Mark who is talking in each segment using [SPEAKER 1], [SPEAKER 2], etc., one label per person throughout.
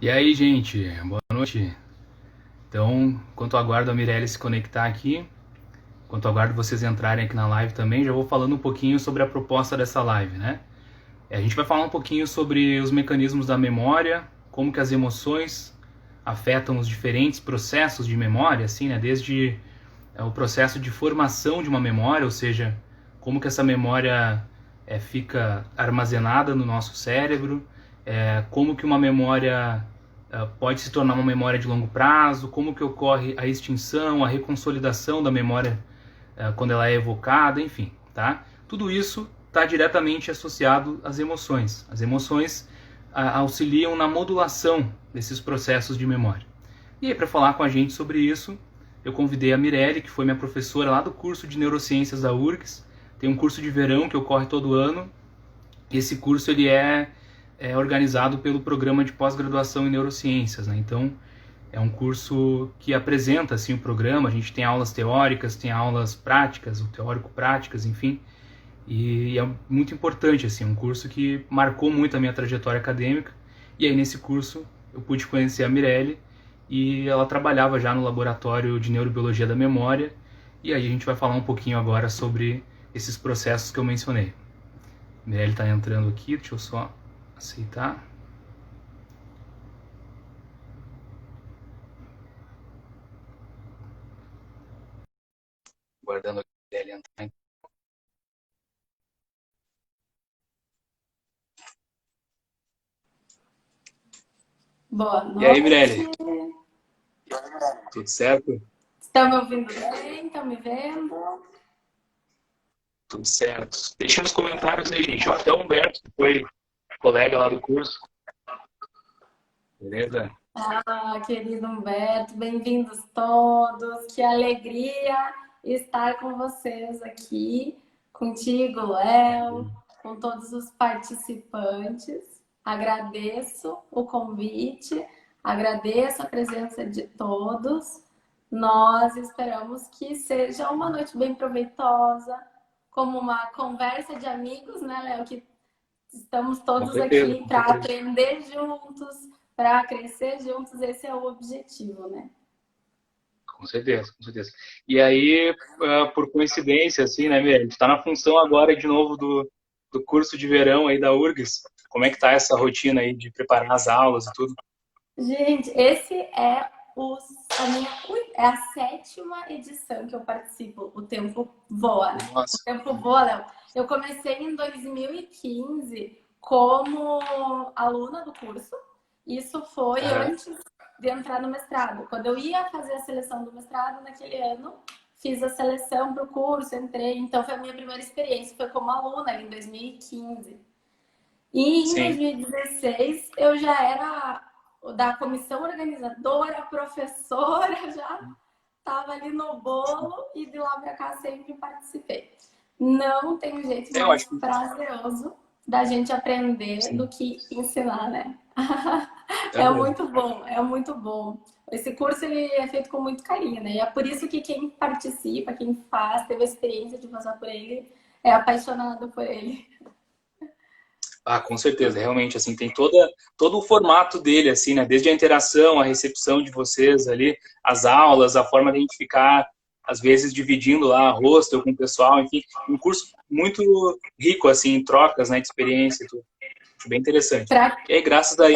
[SPEAKER 1] E aí, gente, boa noite. Então, enquanto eu aguardo a Mirelle se conectar aqui, enquanto eu aguardo vocês entrarem aqui na live também, já vou falando um pouquinho sobre a proposta dessa live, né? A gente vai falar um pouquinho sobre os mecanismos da memória, como que as emoções afetam os diferentes processos de memória, assim, né? Desde o processo de formação de uma memória, ou seja, como que essa memória fica armazenada no nosso cérebro, como que uma memória pode se tornar uma memória de longo prazo, como que ocorre a extinção, a reconsolidação da memória quando ela é evocada, enfim, tá? Tudo isso está diretamente associado às emoções. As emoções auxiliam na modulação desses processos de memória. E aí, para falar com a gente sobre isso, eu convidei a Mirelle, que foi minha professora lá do curso de Neurociências da URGS. Tem um curso de verão que ocorre todo ano. Esse curso ele é organizado pelo programa de pós-graduação em neurociências, né? Então, é um curso que apresenta assim o programa. A gente tem aulas teóricas, tem aulas práticas, o teórico-práticas, enfim. E é muito importante, assim, um curso que marcou muito a minha trajetória acadêmica. E aí, nesse curso, eu pude conhecer a Mirelle e ela trabalhava já no laboratório de neurobiologia da memória. E aí a gente vai falar um pouquinho agora sobre esses processos que eu mencionei. A Mirelle está entrando aqui, deixa eu só aceitar. Guardando a Mirelle entrar.
[SPEAKER 2] Boa
[SPEAKER 1] E aí,
[SPEAKER 2] noite.
[SPEAKER 1] Mirelle, tudo certo?
[SPEAKER 2] Estão me ouvindo bem? Estão me vendo?
[SPEAKER 1] Tudo certo. Deixa nos comentários aí, gente. Até o Humberto, que foi colega lá do curso. Beleza?
[SPEAKER 2] Ah, querido Humberto, bem-vindos todos. Que alegria estar com vocês aqui, contigo, Léo, com todos os participantes. Agradeço o convite, agradeço a presença de todos. Nós esperamos que seja uma noite bem proveitosa, como uma conversa de amigos, né, Léo? Que estamos
[SPEAKER 1] Com
[SPEAKER 2] todos
[SPEAKER 1] certeza,
[SPEAKER 2] aqui
[SPEAKER 1] com
[SPEAKER 2] para
[SPEAKER 1] certeza.
[SPEAKER 2] aprender juntos, para crescer juntos, esse é o objetivo, né?
[SPEAKER 1] Com certeza, com certeza. E aí, por coincidência, assim, né, Mir? A gente está na função agora de novo do curso de verão aí da URGS. Como é que tá essa rotina aí de preparar as aulas e tudo?
[SPEAKER 2] Gente, esse é a minha é a sétima edição que eu participo. O tempo voa, né? O
[SPEAKER 1] Nossa,
[SPEAKER 2] tempo voa, Léo. Eu comecei em 2015 como aluna do curso. Isso foi
[SPEAKER 1] aham,
[SPEAKER 2] antes de entrar no mestrado. Quando eu ia fazer a seleção do mestrado naquele ano, fiz a seleção para o curso, entrei. Então foi a minha primeira experiência, foi como aluna em 2015. E em
[SPEAKER 1] sim.
[SPEAKER 2] 2016 eu já era da comissão organizadora, professora, já estava ali no bolo e de lá para cá sempre participei. Não tem jeito
[SPEAKER 1] Eu
[SPEAKER 2] mais
[SPEAKER 1] acho que
[SPEAKER 2] prazeroso da gente aprender do
[SPEAKER 1] sim.
[SPEAKER 2] que ensinar, né?
[SPEAKER 1] É
[SPEAKER 2] É
[SPEAKER 1] mesmo.
[SPEAKER 2] muito bom, é muito bom. Esse curso ele é feito com muito carinho, né? E é por isso que quem participa, quem faz, teve a experiência de passar por ele, é apaixonado por ele.
[SPEAKER 1] Ah, com certeza, realmente, assim, tem todo o formato dele, assim, né? Desde a interação, a recepção de vocês ali, as aulas, a forma de a gente ficar, às vezes, dividindo lá hostel com o pessoal, enfim, um curso muito rico, assim, em trocas, né, de experiência e tudo. Acho bem interessante.
[SPEAKER 2] Para
[SPEAKER 1] E aí, graças daí...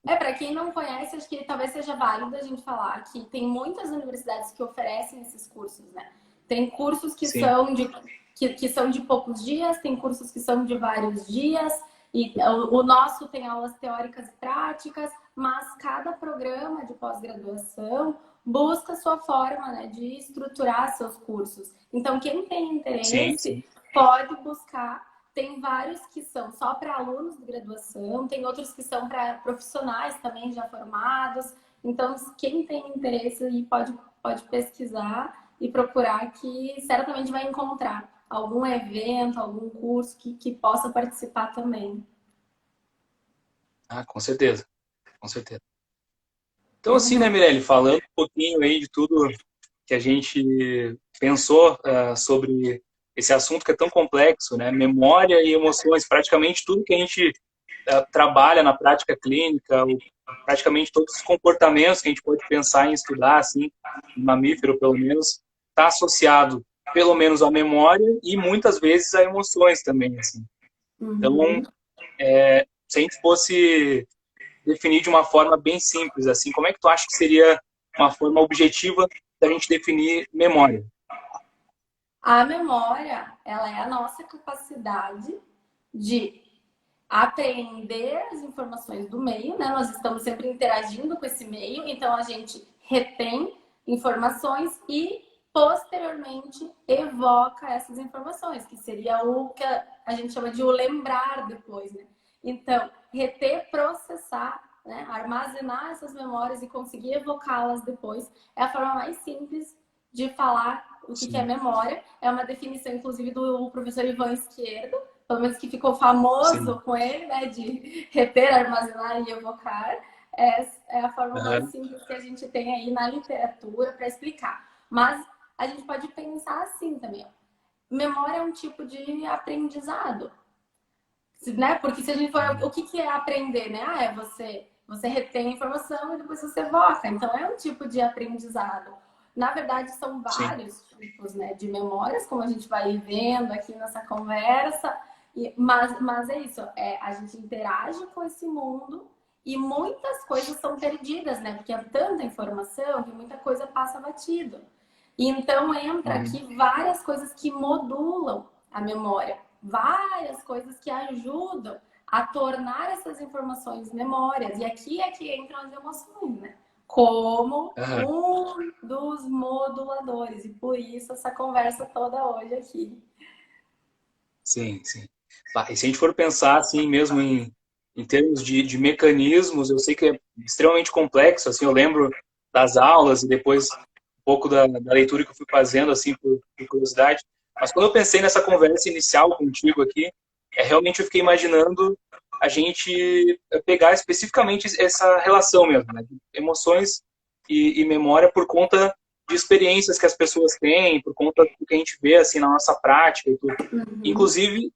[SPEAKER 2] para quem não conhece, acho que talvez seja válido a gente falar que tem muitas universidades que oferecem esses cursos, né? Tem cursos
[SPEAKER 1] Sim,
[SPEAKER 2] que são de poucos dias, tem cursos que são de vários dias, e o nosso tem aulas teóricas e práticas, mas cada programa de pós-graduação busca a sua forma, né, de estruturar seus cursos. Então, quem tem
[SPEAKER 1] sim, sim.
[SPEAKER 2] interesse pode buscar. Tem vários que são só para alunos de graduação, tem outros que são para profissionais também já formados. Então, quem tem interesse aí pode pesquisar e procurar, que certamente vai encontrar algum evento, algum curso que possa participar também.
[SPEAKER 1] Ah, com certeza, com certeza. Então, assim, né, Mirelle, falando um pouquinho aí de tudo que a gente pensou sobre esse assunto que é tão complexo, né? Memória e emoções, praticamente tudo que a gente trabalha na prática clínica, praticamente todos os comportamentos que a gente pode pensar em estudar, assim, em mamífero pelo menos, está associado pelo menos à memória e muitas vezes a emoções também, assim. Então,
[SPEAKER 2] Uhum.
[SPEAKER 1] se a gente fosse definir de uma forma bem simples, assim, como é que tu acha que seria uma forma objetiva da gente definir memória?
[SPEAKER 2] A memória, ela é a nossa capacidade de aprender as informações do meio, né? Nós estamos sempre interagindo com esse meio, então a gente retém informações e posteriormente evoca essas informações, que seria o que a gente chama de o lembrar depois, né? Então, reter, processar, né? Armazenar essas memórias e conseguir evocá-las depois é a forma mais simples de falar o que é
[SPEAKER 1] Sim,
[SPEAKER 2] memória. É uma definição, inclusive, do professor Ivan Izquierdo, pelo menos que ficou
[SPEAKER 1] sim.
[SPEAKER 2] famoso com ele, né, de reter, armazenar e evocar, é a forma mais
[SPEAKER 1] Uhum.
[SPEAKER 2] simples que a gente tem aí na literatura para explicar. Mas a gente pode pensar assim também, ó. Memória é um tipo de aprendizado, né? Porque se a gente for, o que é aprender, né? É você retém a informação e depois você evoca. Então é um tipo de aprendizado. Na verdade, são
[SPEAKER 1] Sim.
[SPEAKER 2] vários tipos, né, de memórias, como a gente vai vendo aqui nessa conversa. Mas é isso, a gente interage com esse mundo e muitas coisas são perdidas, né? Porque é tanta informação que muita coisa passa batido. E então entra
[SPEAKER 1] Uhum.
[SPEAKER 2] aqui várias coisas que modulam a memória, várias coisas que ajudam a tornar essas informações memórias. E aqui é que entram as emoções, né? Como
[SPEAKER 1] Uhum.
[SPEAKER 2] um dos moduladores. E por isso essa conversa toda hoje aqui.
[SPEAKER 1] Sim, sim. Tá, e se a gente for pensar assim mesmo em termos de mecanismos, eu sei que é extremamente complexo, assim, eu lembro das aulas e depois um pouco da leitura que eu fui fazendo, assim, por curiosidade, mas quando eu pensei nessa conversa inicial contigo aqui, realmente eu fiquei imaginando a gente pegar especificamente essa relação mesmo, né, de emoções e memória por conta de experiências que as pessoas têm, por conta do que a gente vê, assim, na nossa prática e tudo.
[SPEAKER 2] Uhum.
[SPEAKER 1] Inclusive,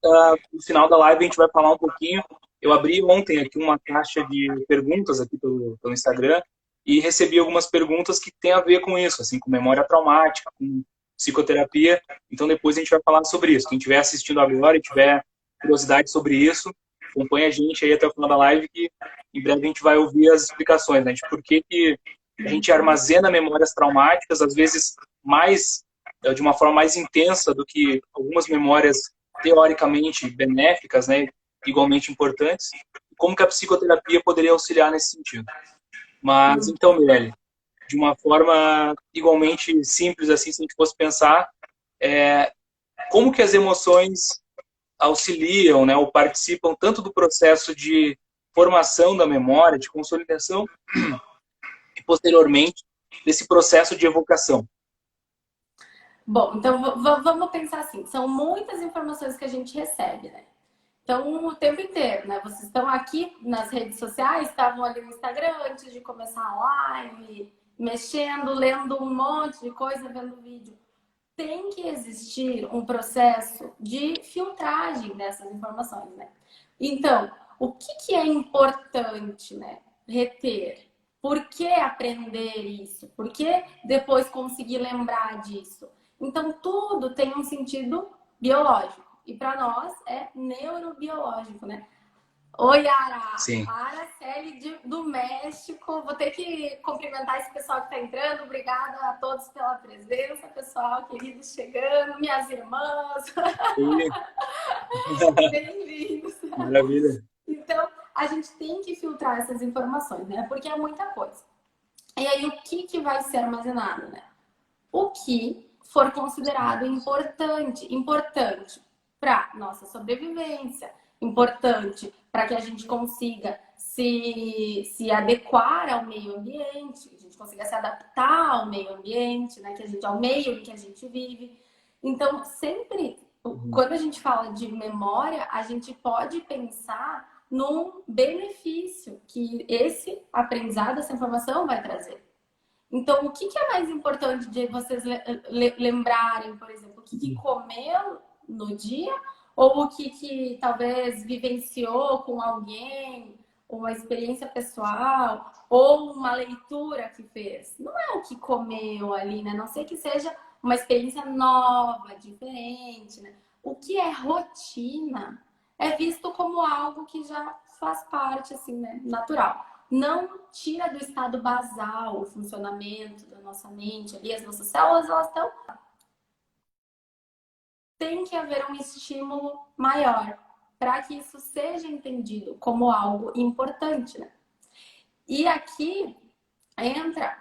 [SPEAKER 1] no final da live a gente vai falar um pouquinho. Eu abri ontem aqui uma caixa de perguntas aqui pelo Instagram e recebi algumas perguntas que têm a ver com isso, assim, com memória traumática, com psicoterapia. Então depois a gente vai falar sobre isso. Quem estiver assistindo agora e tiver curiosidade sobre isso, acompanha a gente aí até o final da live que em breve a gente vai ouvir as explicações, né, de por que a gente armazena memórias traumáticas, às vezes mais de uma forma mais intensa do que algumas memórias teoricamente benéficas, né, igualmente importantes, e como que a psicoterapia poderia auxiliar nesse sentido. Mas então, Mirelle, de uma forma igualmente simples assim, se a gente fosse pensar, como que as emoções auxiliam, né, ou participam tanto do processo de formação da memória, de consolidação, e posteriormente desse processo de evocação.
[SPEAKER 2] Bom, então vamos pensar assim: são muitas informações que a gente recebe, né? Então, o tempo inteiro, né? Vocês estão aqui nas redes sociais, estavam ali no Instagram antes de começar a live, mexendo, lendo um monte de coisa, vendo vídeo. Tem que existir um processo de filtragem dessas informações, né? Então, o que é importante, né? Reter. Por que aprender isso? Por que depois conseguir lembrar disso? Então, tudo tem um sentido biológico. E para nós é neurobiológico, né? Oi, Ara!
[SPEAKER 1] Sim.
[SPEAKER 2] Araceli do México. Vou ter que cumprimentar esse pessoal que está entrando. Obrigada a todos pela presença, pessoal querido chegando, minhas irmãs.
[SPEAKER 1] E...
[SPEAKER 2] Bem-vindos.
[SPEAKER 1] Maravilha.
[SPEAKER 2] Então, a gente tem que filtrar essas informações, né? Porque é muita coisa. E aí, o que vai ser armazenado, né? O que for considerado importante para nossa sobrevivência, importante para que a gente consiga se adequar ao meio ambiente, que a gente consiga se adaptar ao meio ambiente, né? Ao meio em que a gente vive. Então, sempre, quando a gente fala de memória, a gente pode pensar num benefício que esse aprendizado, essa informação vai trazer. Então, o que é mais importante de vocês lembrarem, por exemplo, o que comer no dia ou o que talvez vivenciou com alguém, uma experiência pessoal, ou uma leitura que fez. Não é o que comeu ali, né? A não sei que seja uma experiência nova, diferente, né? O que é rotina é visto como algo que já faz parte, assim, né? Natural. Não tira do estado basal o funcionamento da nossa mente ali, as nossas células, elas estão. Tem que haver um estímulo maior para que isso seja entendido como algo importante, né? E aqui entra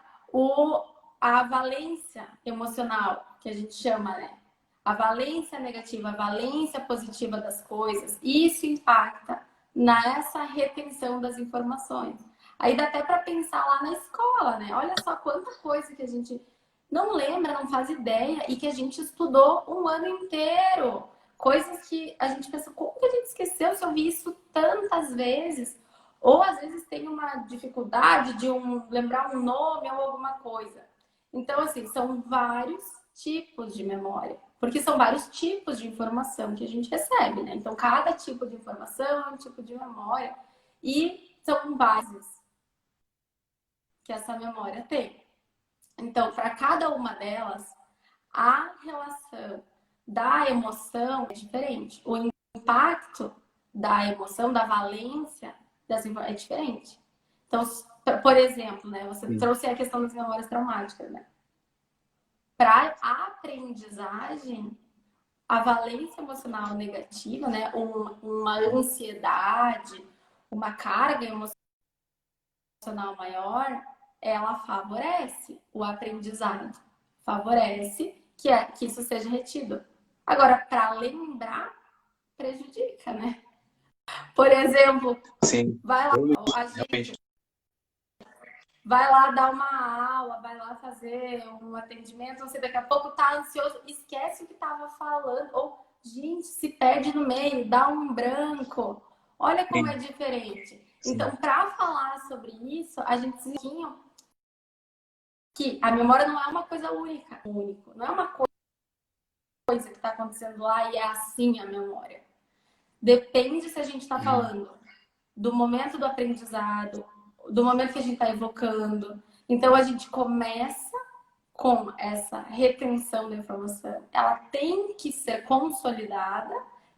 [SPEAKER 2] a valência emocional, que a gente chama, né? A valência negativa, a valência positiva das coisas. Isso impacta nessa retenção das informações. Aí dá até para pensar lá na escola, né? Olha só quanta coisa que a gente não lembra, não faz ideia e que a gente estudou um ano inteiro. Coisas que a gente pensa, como que a gente esqueceu se eu vi isso tantas vezes? Ou às vezes tem uma dificuldade de lembrar um nome ou alguma coisa. Então, assim, são vários tipos de memória. Porque são vários tipos de informação que a gente recebe, né? Então, cada tipo de informação é um tipo de memória. E são bases que essa memória tem. Então, para cada uma delas, a relação da emoção é diferente. O impacto da emoção, da valência é diferente. Então, por exemplo, né, você trouxe a questão das memórias traumáticas, né? Para a aprendizagem, a valência emocional negativa, né, uma ansiedade, uma carga emocional maior, ela favorece o aprendizado, favorece que isso seja retido. Agora, para lembrar, prejudica, né? Por exemplo,
[SPEAKER 3] Sim,
[SPEAKER 2] vai lá, a
[SPEAKER 3] realmente.
[SPEAKER 2] gente vai lá dar uma aula, vai lá fazer um atendimento, você daqui a pouco tá ansioso, esquece o que tava falando, ou, gente, se perde no meio, dá um branco. Olha como é
[SPEAKER 3] Sim,
[SPEAKER 2] diferente.
[SPEAKER 3] sim.
[SPEAKER 2] Então, para falar sobre isso, a gente tinha que a memória não é uma coisa única, único, não é uma coisa que está acontecendo lá e é assim a memória. Depende se a gente está falando do momento do aprendizado, do momento que a gente está evocando. Então, a gente começa com essa retenção da informação. Ela tem que ser consolidada,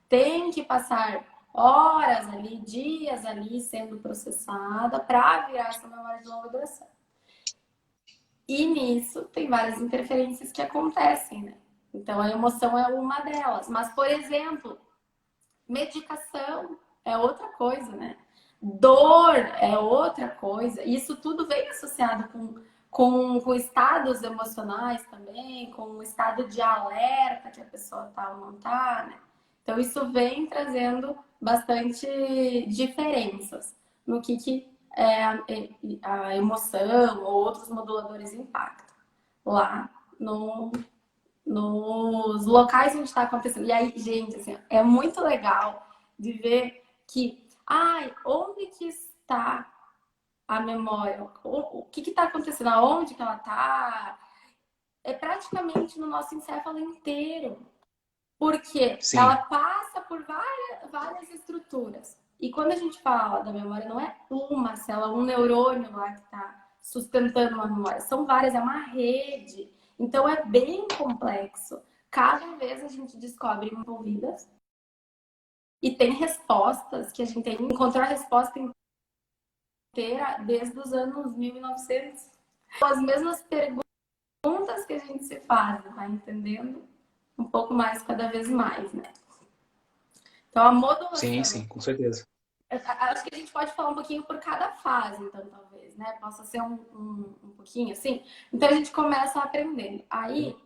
[SPEAKER 2] tem que passar horas ali, dias ali sendo processada para virar essa memória de longa duração. E nisso tem várias interferências que acontecem, né? Então, a emoção é uma delas. Mas, por exemplo, medicação é outra coisa, né? Dor é outra coisa. Isso tudo vem associado com estados emocionais também, com o estado de alerta que a pessoa tá ou não tá, né? Então, isso vem trazendo bastante diferenças no que a emoção ou outros moduladores impactam lá no, nos locais onde está acontecendo. E aí, gente, assim, é muito legal de ver que, onde que está a memória? O que está acontecendo? Aonde que ela está? É praticamente no nosso encéfalo inteiro. Porque ela
[SPEAKER 3] Sim,
[SPEAKER 2] passa por várias estruturas. E quando a gente fala da memória, não é uma célula, um neurônio lá que está sustentando uma memória. São várias, é uma rede. Então é bem complexo. Cada vez a gente descobre envolvidas e tem respostas que a gente tem encontrou a resposta inteira desde os anos 1900. As mesmas perguntas que a gente se faz, tá entendendo? Um pouco mais, cada vez mais, né? Então a
[SPEAKER 3] sim,
[SPEAKER 2] modulação,
[SPEAKER 3] sim, com certeza.
[SPEAKER 2] acho que a gente pode falar um pouquinho por cada fase, então talvez, né? Possa ser um pouquinho assim. Então a gente começa aprendendo. Aí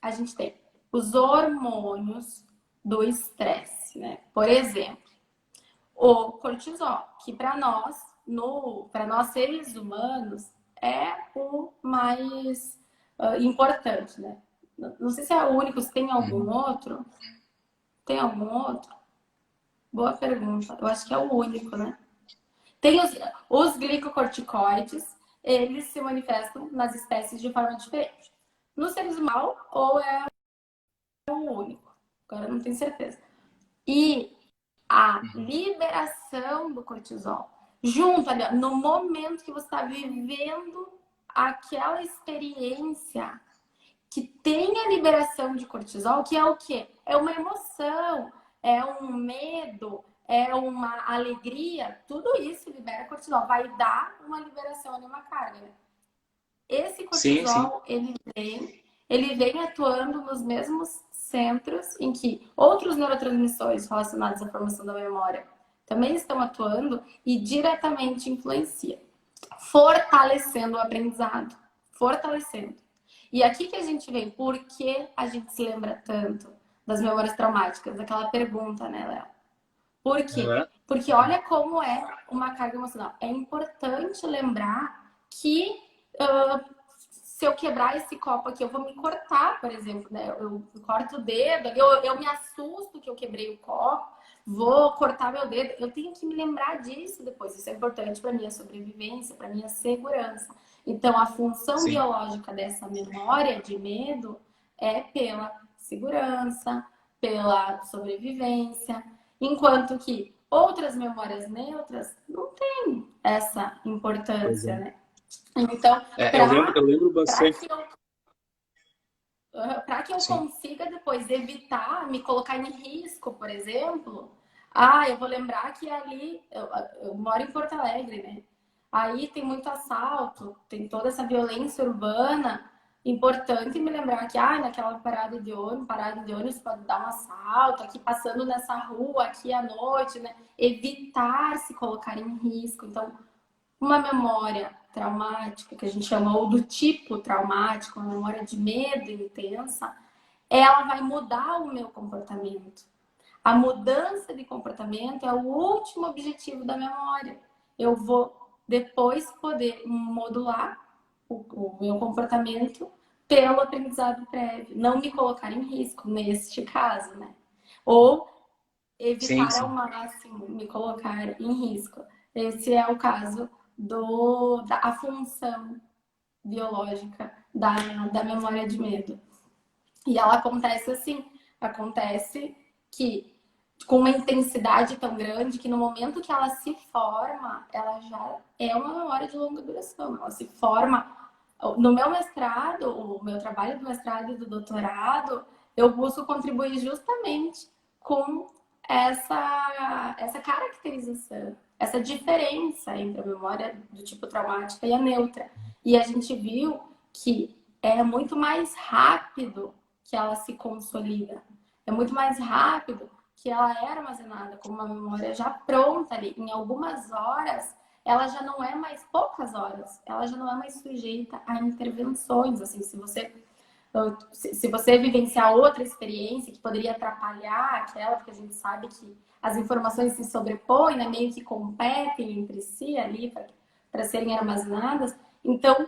[SPEAKER 2] a gente tem os hormônios do estresse, né? Por exemplo, o cortisol, que para nós seres humanos, é o mais importante, né? Não sei se é o único, se tem algum
[SPEAKER 3] Uhum.
[SPEAKER 2] outro. Tem algum outro? Boa pergunta. Eu acho que é o único, né? Tem os glicocorticoides, eles se manifestam nas espécies de forma diferente. Nos seres humanos, ou é o único. Agora eu não tenho certeza. e a liberação do cortisol. Junto ali, no momento que você está vivendo aquela experiência que tem a liberação de cortisol, que é o quê? É uma emoção, é um medo, é uma alegria, tudo isso libera cortisol, vai dar uma liberação ali, uma carga. Esse
[SPEAKER 1] Sim, sim.
[SPEAKER 2] cortisol, ele vem atuando nos mesmos centros em que outros neurotransmissores relacionados à formação da memória também estão atuando e diretamente influencia, fortalecendo o aprendizado, fortalecendo. E aqui que a gente vem, por que a gente se lembra tanto das memórias traumáticas? Aquela pergunta, né, Léo? Por quê?
[SPEAKER 1] Uhum.
[SPEAKER 2] Porque olha como é uma carga emocional. É importante lembrar que se eu quebrar esse copo aqui, eu vou me cortar, por exemplo, né? Eu corto o dedo, eu me assusto que eu quebrei o copo, vou cortar meu dedo. Eu tenho que me lembrar disso depois. Isso é importante para minha sobrevivência, para minha segurança. Então, a função
[SPEAKER 1] Sim.
[SPEAKER 2] biológica dessa memória de medo é pela segurança, pela sobrevivência, enquanto que outras memórias neutras não têm essa
[SPEAKER 1] Pois
[SPEAKER 2] importância,
[SPEAKER 1] é.
[SPEAKER 2] né? Então,
[SPEAKER 1] Eu lembro
[SPEAKER 2] para
[SPEAKER 1] bastante.
[SPEAKER 2] que eu
[SPEAKER 1] Sim.
[SPEAKER 2] consiga depois evitar me colocar em risco, por exemplo, eu vou lembrar que ali eu moro em Porto Alegre, né? Aí tem muito assalto, tem toda essa violência urbana. Importante me lembrar que naquela parada de ônibus pode dar um assalto, aqui passando nessa rua, aqui à noite, né? Evitar se colocar em risco. Então, uma memória traumática, que a gente chama ou do tipo traumático, uma memória de medo intensa, ela vai mudar o meu comportamento. A mudança de comportamento é o último objetivo da memória. Eu vou depois poder modular o meu comportamento pelo aprendizado prévio, não me colocar em risco neste caso, né? Ou
[SPEAKER 1] Sim,
[SPEAKER 2] evitar ao
[SPEAKER 1] sim.
[SPEAKER 2] máximo me colocar em risco. Esse é o caso da função biológica da memória de medo. E ela acontece assim, acontece que com uma intensidade tão grande que no momento que ela se forma, ela já é uma memória de longa duração. Ela se forma. No meu mestrado, o meu trabalho do mestrado e do doutorado, eu busco contribuir justamente com essa caracterização, essa diferença entre a memória do tipo traumática e a neutra. E a gente viu que é muito mais rápido que ela se consolida. É muito mais rápido que ela é armazenada como uma memória já pronta ali. Em algumas horas, ela já não é mais, poucas horas, ela já não é mais sujeita a intervenções. Assim, se você vivenciar outra experiência que poderia atrapalhar aquela, porque a gente sabe que as informações se sobrepõem, né, meio que competem entre si ali para serem armazenadas, então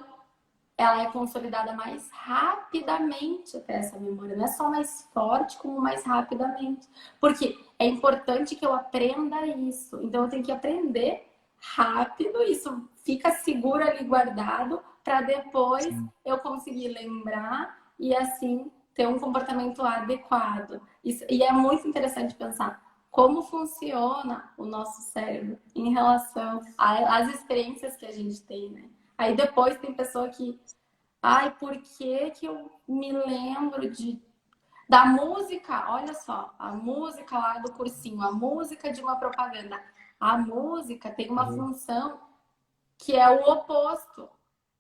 [SPEAKER 2] ela é consolidada mais rapidamente até essa memória. Não é só mais forte, como mais rapidamente. Porque é importante que eu aprenda isso. Então eu tenho que aprender rápido, isso fica seguro ali guardado, para depois
[SPEAKER 1] Sim.
[SPEAKER 2] eu conseguir lembrar e assim ter um comportamento adequado. E é muito interessante pensar como funciona o nosso cérebro em relação às experiências que a gente tem, né? Aí depois tem pessoa que por que que eu me lembro da música? Olha só, a música lá do cursinho, a música de uma propaganda. A música tem uma
[SPEAKER 1] Uhum.
[SPEAKER 2] função que é o oposto.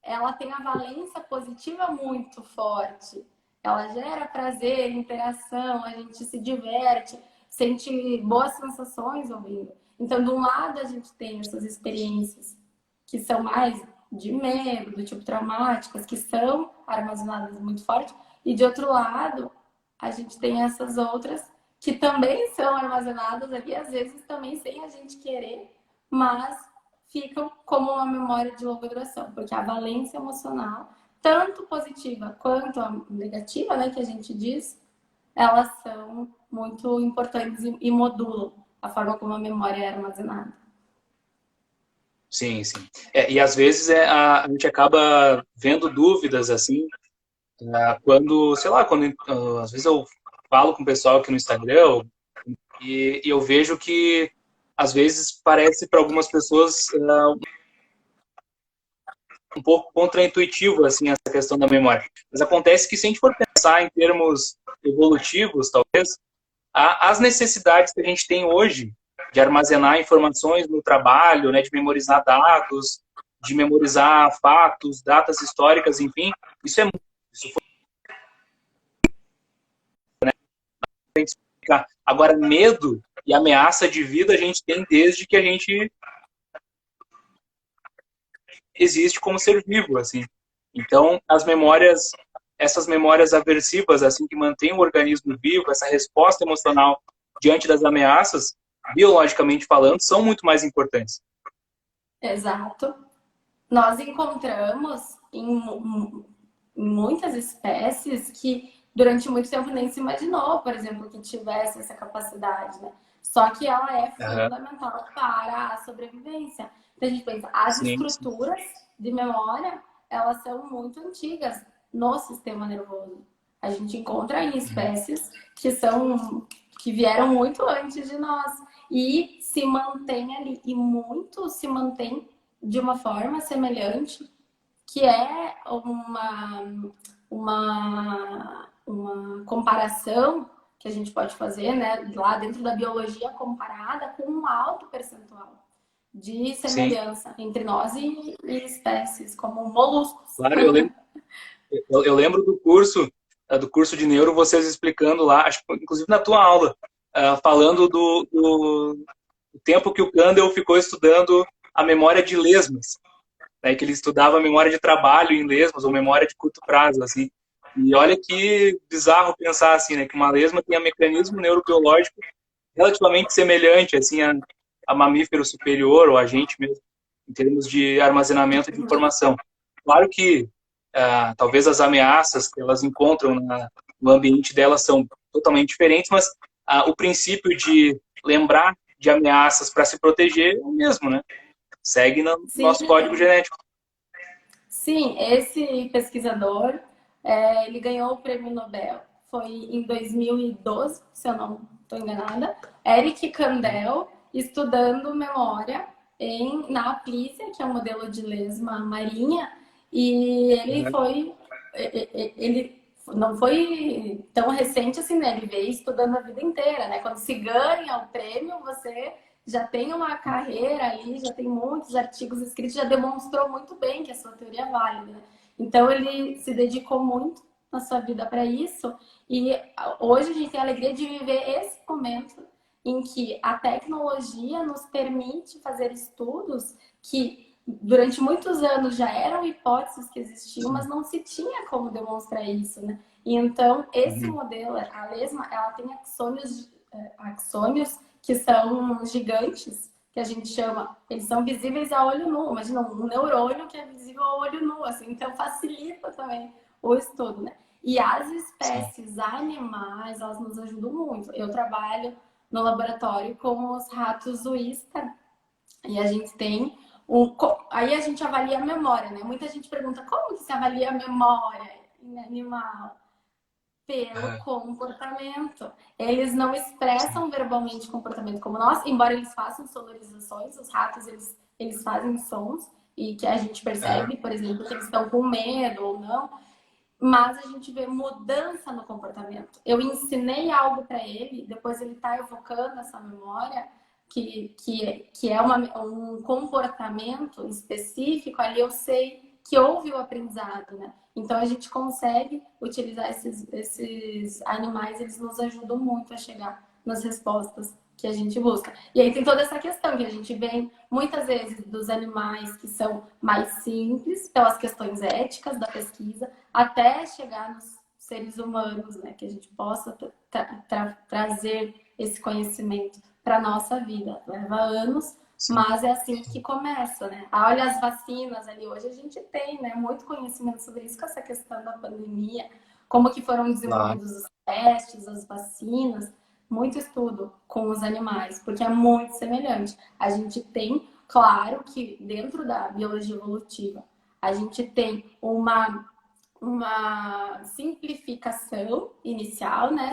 [SPEAKER 2] Ela tem a valência positiva muito forte. Ela gera prazer, interação, a gente se diverte, sente boas sensações ouvindo. Então, de um lado, a gente tem essas experiências que são mais de medo, do tipo traumáticas, que são armazenadas muito forte, e de outro lado, a gente tem essas outras que também são armazenadas ali, às vezes também sem a gente querer, mas ficam como uma memória de longa duração, porque a valência emocional, tanto positiva quanto a negativa, né, que a gente diz, elas são muito importantes e modulam a forma como a memória é armazenada.
[SPEAKER 1] Sim, sim. E às vezes a gente acaba vendo dúvidas assim, quando, sei lá, às vezes eu falo com o pessoal aqui no Instagram, E eu vejo que, às vezes, parece para algumas pessoas um pouco contraintuitivo, assim, essa questão da memória. Mas acontece que, se a gente for pensar em termos evolutivos, talvez, as necessidades que a gente tem hoje de armazenar informações no trabalho, né, de memorizar dados, de memorizar fatos, datas históricas, enfim, isso é muito. Isso foi explicar. Agora, medo e ameaça de vida a gente tem desde que a gente existe como ser vivo, assim. Então, essas memórias aversivas, assim, que mantêm o organismo vivo, essa resposta emocional diante das ameaças, biologicamente falando, são muito mais importantes.
[SPEAKER 2] Exato. Nós encontramos em muitas espécies que durante muito tempo nem se imaginou, por exemplo, que tivesse essa capacidade, né? Só que ela é
[SPEAKER 1] Uhum.
[SPEAKER 2] fundamental para a sobrevivência. Então a gente pensa, as
[SPEAKER 1] Sim, sim.
[SPEAKER 2] estruturas de memória, elas são muito antigas no sistema nervoso. A gente encontra em
[SPEAKER 1] Uhum.
[SPEAKER 2] espécies que vieram muito antes de nós e se mantém ali, e muito se mantém de uma forma semelhante, que é uma comparação que a gente pode fazer, né, lá dentro da biologia comparada com um alto percentual de
[SPEAKER 1] Sim.
[SPEAKER 2] semelhança entre nós e espécies, como moluscos.
[SPEAKER 1] Claro, eu lembro do curso de neuro, vocês explicando lá, acho que inclusive na tua aula, falando do tempo que o Kandel ficou estudando a memória de lesmas, né, que ele estudava a memória de trabalho em lesmas, ou memória de curto prazo, assim. E olha que bizarro pensar assim, né, que uma lesma tem um mecanismo neurobiológico relativamente semelhante, assim, a mamífero superior, ou a gente mesmo, em termos de armazenamento de informação. Claro que talvez as ameaças que elas encontram no ambiente delas são totalmente diferentes, mas o princípio de lembrar de ameaças para se proteger é o mesmo, né? Segue no nosso código
[SPEAKER 2] Sim,
[SPEAKER 1] genético.
[SPEAKER 2] sim, esse pesquisador, ele ganhou o prêmio Nobel, foi em 2012, se eu não estou enganada, Eric Kandel, estudando memória na Aplísia, que é um modelo de lesma marinha, e ele não foi tão recente assim, né? Ele veio estudando a vida inteira, né? Quando se ganha o prêmio, você já tem uma carreira ali, já tem muitos artigos escritos, já demonstrou muito bem que a sua teoria é válida. Então, ele se dedicou muito na sua vida para isso, e hoje a gente tem a alegria de viver esse momento em que a tecnologia nos permite fazer estudos que durante muitos anos já eram hipóteses que existiam, mas não se tinha como demonstrar isso, né? E então, esse
[SPEAKER 1] Uhum.
[SPEAKER 2] modelo, a lesma, ela tem axônios que são gigantes, que a gente chama, eles são visíveis a olho nu. Imagina um neurônio que é visível a olho nu, assim, então facilita também o estudo, né? E as
[SPEAKER 1] Sim.
[SPEAKER 2] espécies animais, elas nos ajudam muito. Eu trabalho no laboratório com os ratos Wistar e a gente tem aí a gente avalia a memória, né? Muita gente pergunta como que se avalia a memória em animal? Pelo
[SPEAKER 1] Uhum.
[SPEAKER 2] comportamento. Eles não
[SPEAKER 1] Sim.
[SPEAKER 2] expressam verbalmente comportamento como nós, embora eles façam sonorizações, os ratos eles fazem sons e que a gente
[SPEAKER 1] Uhum.
[SPEAKER 2] percebe, por exemplo, que eles estão com medo ou não, mas a gente vê mudança no comportamento. Eu ensinei algo para ele, depois ele está evocando essa memória, que é um comportamento específico, ali eu sei que houve o aprendizado, né? Então a gente consegue utilizar esses animais, eles nos ajudam muito a chegar nas respostas que a gente busca. E aí tem toda essa questão que a gente vem muitas vezes dos animais que são mais simples, pelas questões éticas da pesquisa, até chegar nos seres humanos, né? Que a gente possa trazer esse conhecimento para a nossa vida. Leva anos,
[SPEAKER 1] Sim.
[SPEAKER 2] mas é assim que
[SPEAKER 1] Sim.
[SPEAKER 2] começa, né? Olha as vacinas ali, hoje a gente tem, né, muito conhecimento sobre isso, com essa questão da pandemia, como que foram
[SPEAKER 1] Claro.
[SPEAKER 2] desenvolvidos os testes, as vacinas, muito estudo com os animais, porque é muito semelhante. A gente tem, claro que dentro da biologia evolutiva, a gente tem uma simplificação inicial, né?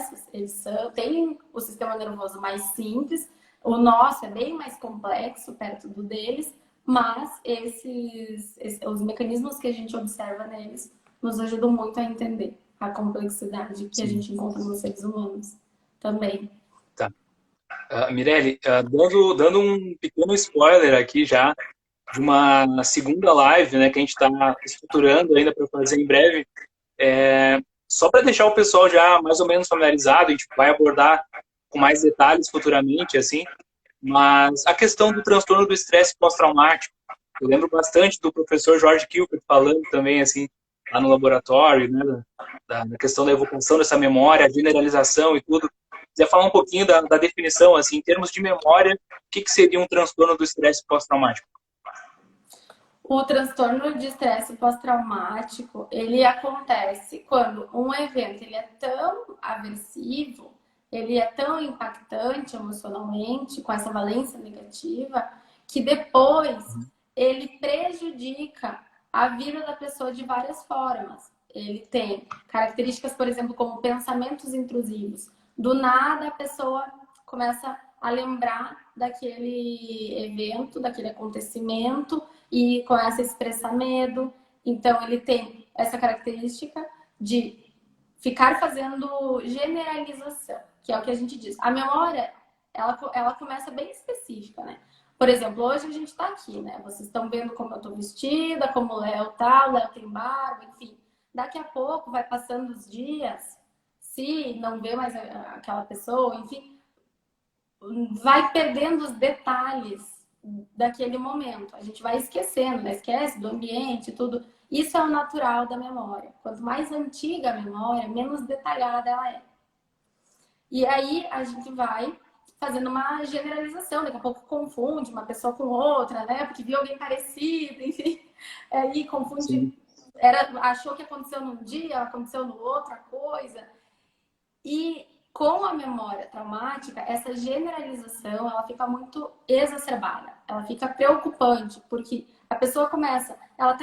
[SPEAKER 2] Tem o sistema nervoso mais simples, o nosso é bem mais complexo perto do deles, mas os mecanismos que a gente observa neles nos ajudam muito a entender a complexidade que a
[SPEAKER 1] Sim.
[SPEAKER 2] gente encontra nos seres humanos também.
[SPEAKER 1] Tá. Mirelle, dando um pequeno spoiler aqui já de uma segunda live, né, que a gente está estruturando ainda para fazer em breve, só para deixar o pessoal já mais ou menos familiarizado, a gente vai abordar com mais detalhes futuramente, assim, mas a questão do transtorno do estresse pós-traumático, eu lembro bastante do professor Jorge Kilper falando também, assim, lá no laboratório, né, da questão da evocação dessa memória, a generalização e tudo. Quiser falar um pouquinho da definição, assim, em termos de memória, o que seria um transtorno do estresse pós-traumático?
[SPEAKER 2] O transtorno de estresse pós-traumático, ele acontece quando um evento ele é tão aversivo, ele é tão impactante emocionalmente, com essa valência negativa, que depois ele prejudica a vida da pessoa de várias formas. Ele tem características, por exemplo, como pensamentos intrusivos. Do nada a pessoa começa a lembrar daquele evento, daquele acontecimento, e começa a expressar medo. Então, ele tem essa característica de ficar fazendo generalização, que é o que a gente diz. A memória, ela começa bem específica, né? Por exemplo, hoje a gente tá aqui, né? Vocês estão vendo como eu tô vestida, como o Léo tá, o Léo tem barba, enfim. Daqui a pouco, vai passando os dias, se não vê mais aquela pessoa, enfim, vai perdendo os detalhes daquele momento. A gente vai esquecendo, né? Esquece do ambiente, tudo. Isso é o natural da memória. Quanto mais antiga a memória, menos detalhada ela é. E aí a gente vai fazendo uma generalização. Daqui a pouco confunde uma pessoa com outra, né? Porque viu alguém parecido, enfim. Aí confunde. Achou que aconteceu num dia, aconteceu no outro, a coisa. E com a memória traumática, essa generalização, ela fica muito exacerbada, ela fica preocupante, porque a pessoa começa, ela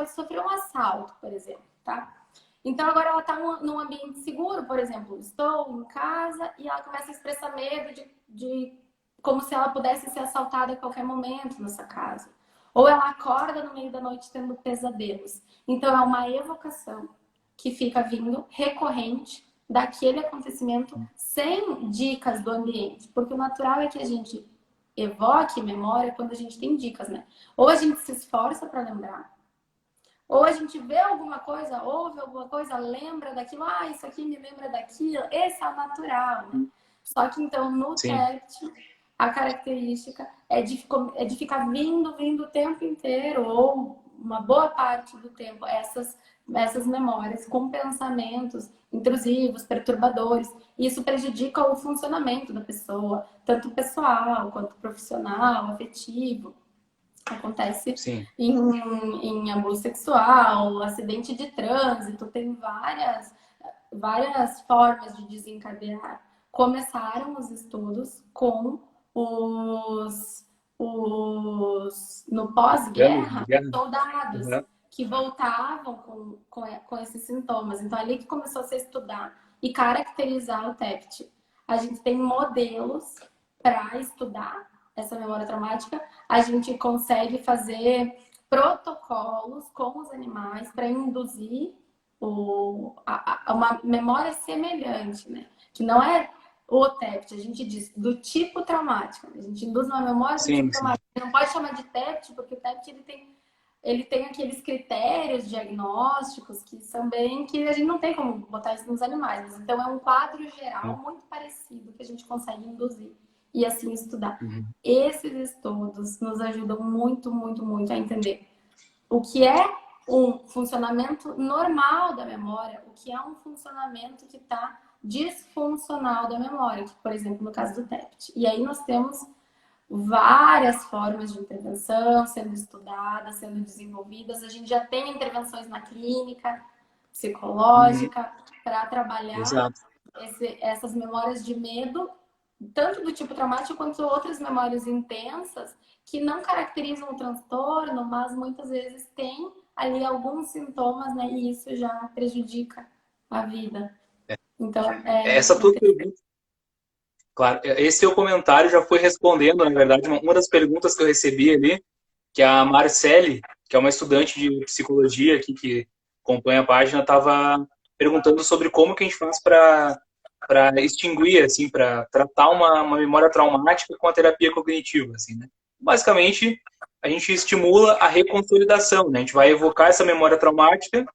[SPEAKER 2] sofreu um assalto, por exemplo, tá? Então agora ela está num ambiente seguro, por exemplo, estou em casa e ela começa a expressar medo de como se ela pudesse ser assaltada a qualquer momento nessa casa. Ou ela acorda no meio da noite tendo pesadelos. Então é uma evocação que fica vindo recorrente daquele acontecimento sem dicas do ambiente. Porque o natural é que a gente evoque memória quando a gente tem dicas, né? Ou a gente se esforça para lembrar, ou a gente vê alguma coisa, ouve alguma coisa, lembra daquilo, isso aqui me lembra daquilo. Esse é o natural, né? Só que então no TEPT, a característica é de ficar vindo o tempo inteiro, ou uma boa parte do tempo, essas memórias com pensamentos intrusivos, perturbadores. E isso prejudica o funcionamento da pessoa, tanto pessoal quanto profissional, afetivo. Acontece em abuso sexual, acidente de trânsito, tem várias formas de desencadear. Começaram os estudos com no pós-guerra, soldados que voltavam com esses sintomas. Então, ali que começou a se estudar e caracterizar o TEPT. A gente tem modelos para estudar essa memória traumática. A gente consegue fazer protocolos com os animais para induzir uma memória semelhante, né? Que não é o TEPT, a gente diz do tipo traumático. A gente induz uma memória do tipo traumático. Não pode chamar de TEPT, porque o TEPT ele tem aqueles critérios diagnósticos que são que a gente não tem como botar isso nos animais. Mas, então é um quadro geral muito parecido que a gente consegue induzir e assim estudar. Esses estudos nos ajudam muito, muito, muito a entender o que é um funcionamento normal da memória, o que é um funcionamento que está disfuncional da memória, que, por exemplo, no caso do TEPT. E aí nós temos várias formas de intervenção sendo estudadas, sendo desenvolvidas. A gente já tem intervenções na clínica, psicológica, para trabalhar essas memórias de medo, tanto do tipo traumático quanto outras memórias intensas que não caracterizam o transtorno, mas muitas vezes têm ali alguns sintomas, né? E isso já prejudica a vida. Então,
[SPEAKER 1] Essa tua pergunta, claro, esse teu comentário já foi respondendo, na verdade, uma das perguntas que eu recebi ali, que a Marcele, que é uma estudante de psicologia aqui que acompanha a página, estava perguntando sobre como que a gente faz para extinguir, assim, para tratar uma memória traumática com a terapia cognitiva, assim, né? Basicamente, a gente estimula a reconsolidação, né? A gente vai evocar essa memória traumática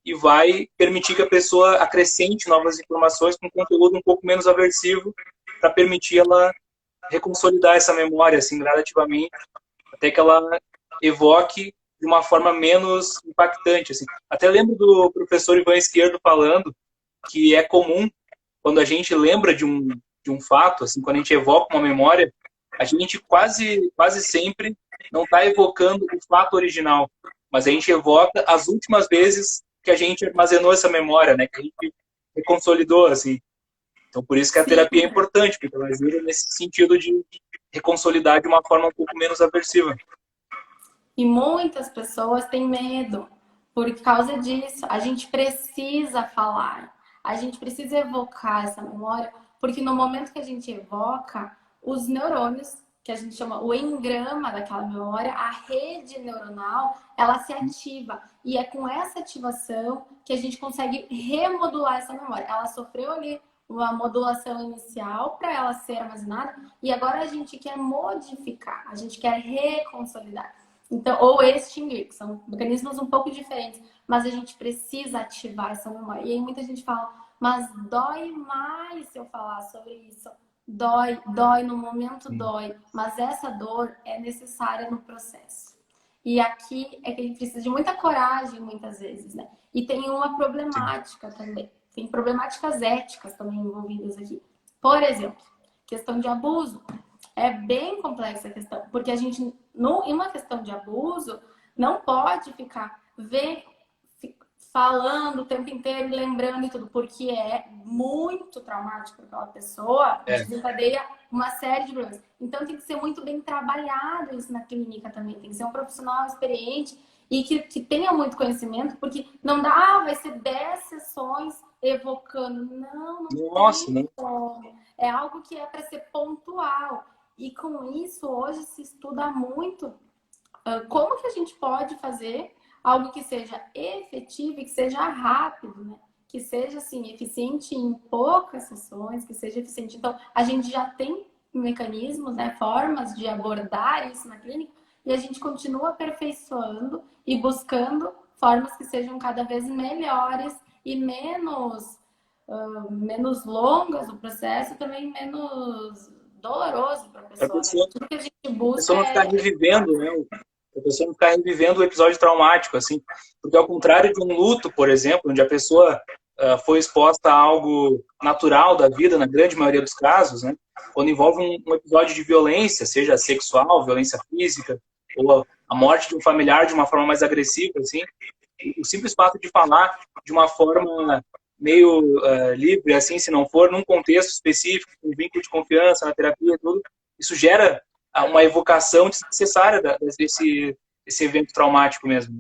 [SPEAKER 1] e vai permitir que a pessoa acrescente novas informações com conteúdo um pouco menos aversivo para permitir ela reconsolidar essa memória, assim, gradativamente, até que ela evoque de uma forma menos impactante, assim. Até lembro do professor Ivan Esquerdo falando que é comum, quando a gente lembra de um fato, assim, quando a gente evoca uma memória, a gente quase sempre não está evocando o fato original, mas a gente evoca as últimas vezes que a gente armazenou essa memória, né, que a gente reconsolidou, assim. Então, por isso que a
[SPEAKER 2] sim.
[SPEAKER 1] terapia é importante, porque ela ajuda nesse sentido de reconsolidar de uma forma um pouco menos aversiva.
[SPEAKER 2] E muitas pessoas têm medo por causa disso. A gente precisa falar, a gente precisa evocar essa memória, porque no momento que a gente evoca, os neurônios, que a gente chama o engrama daquela memória, a rede neuronal, ela se ativa. E é com essa ativação que a gente consegue remodular essa memória. Ela sofreu ali uma modulação inicial para ela ser armazenada, e agora a gente quer modificar, a gente quer reconsolidar. Então, ou extinguir, que são mecanismos um pouco diferentes, mas a gente precisa ativar essa memória. E aí muita gente fala, mas dói mais se eu falar sobre isso. Dói, dói, no momento dói, mas essa dor é necessária no processo. E aqui é que a gente precisa de muita coragem, muitas vezes, né? E tem uma problemática também. Tem problemáticas éticas também envolvidas aqui. Por exemplo, questão de abuso. É bem complexa a questão, porque a gente, em uma questão de abuso, não pode ficar falando o tempo inteiro, lembrando e tudo, porque é muito traumático para aquela pessoa, desencadeia uma série de problemas. Então tem que ser muito bem trabalhado isso na clínica também, tem que ser um profissional experiente e que tenha muito conhecimento, porque não dá, vai ser 10 sessões evocando. Não
[SPEAKER 1] Nossa,
[SPEAKER 2] tem como. É algo que é para ser pontual. E com isso, hoje se estuda muito como que a gente pode fazer algo que seja efetivo e que seja rápido, né? Que seja, assim, eficiente em poucas sessões, que seja eficiente. Então, a gente já tem mecanismos, né, formas de abordar isso na clínica e a gente continua aperfeiçoando e buscando formas que sejam cada vez melhores e menos longas o processo, também menos doloroso para a pessoa, né? Tudo que a gente
[SPEAKER 1] a
[SPEAKER 2] busca
[SPEAKER 1] pessoa não ficar revivendo, né? A pessoa não ficar revivendo o episódio traumático, assim. Porque ao contrário de um luto, por exemplo, onde a pessoa foi exposta a algo natural da vida, na grande maioria dos casos, né? Quando envolve um episódio de violência, seja sexual, violência física, ou a morte de um familiar de uma forma mais agressiva, assim, o simples fato de falar de uma forma meio livre, assim, se não for num contexto específico, com um vínculo de confiança na terapia e tudo, isso gera uma evocação desnecessária desse evento traumático mesmo.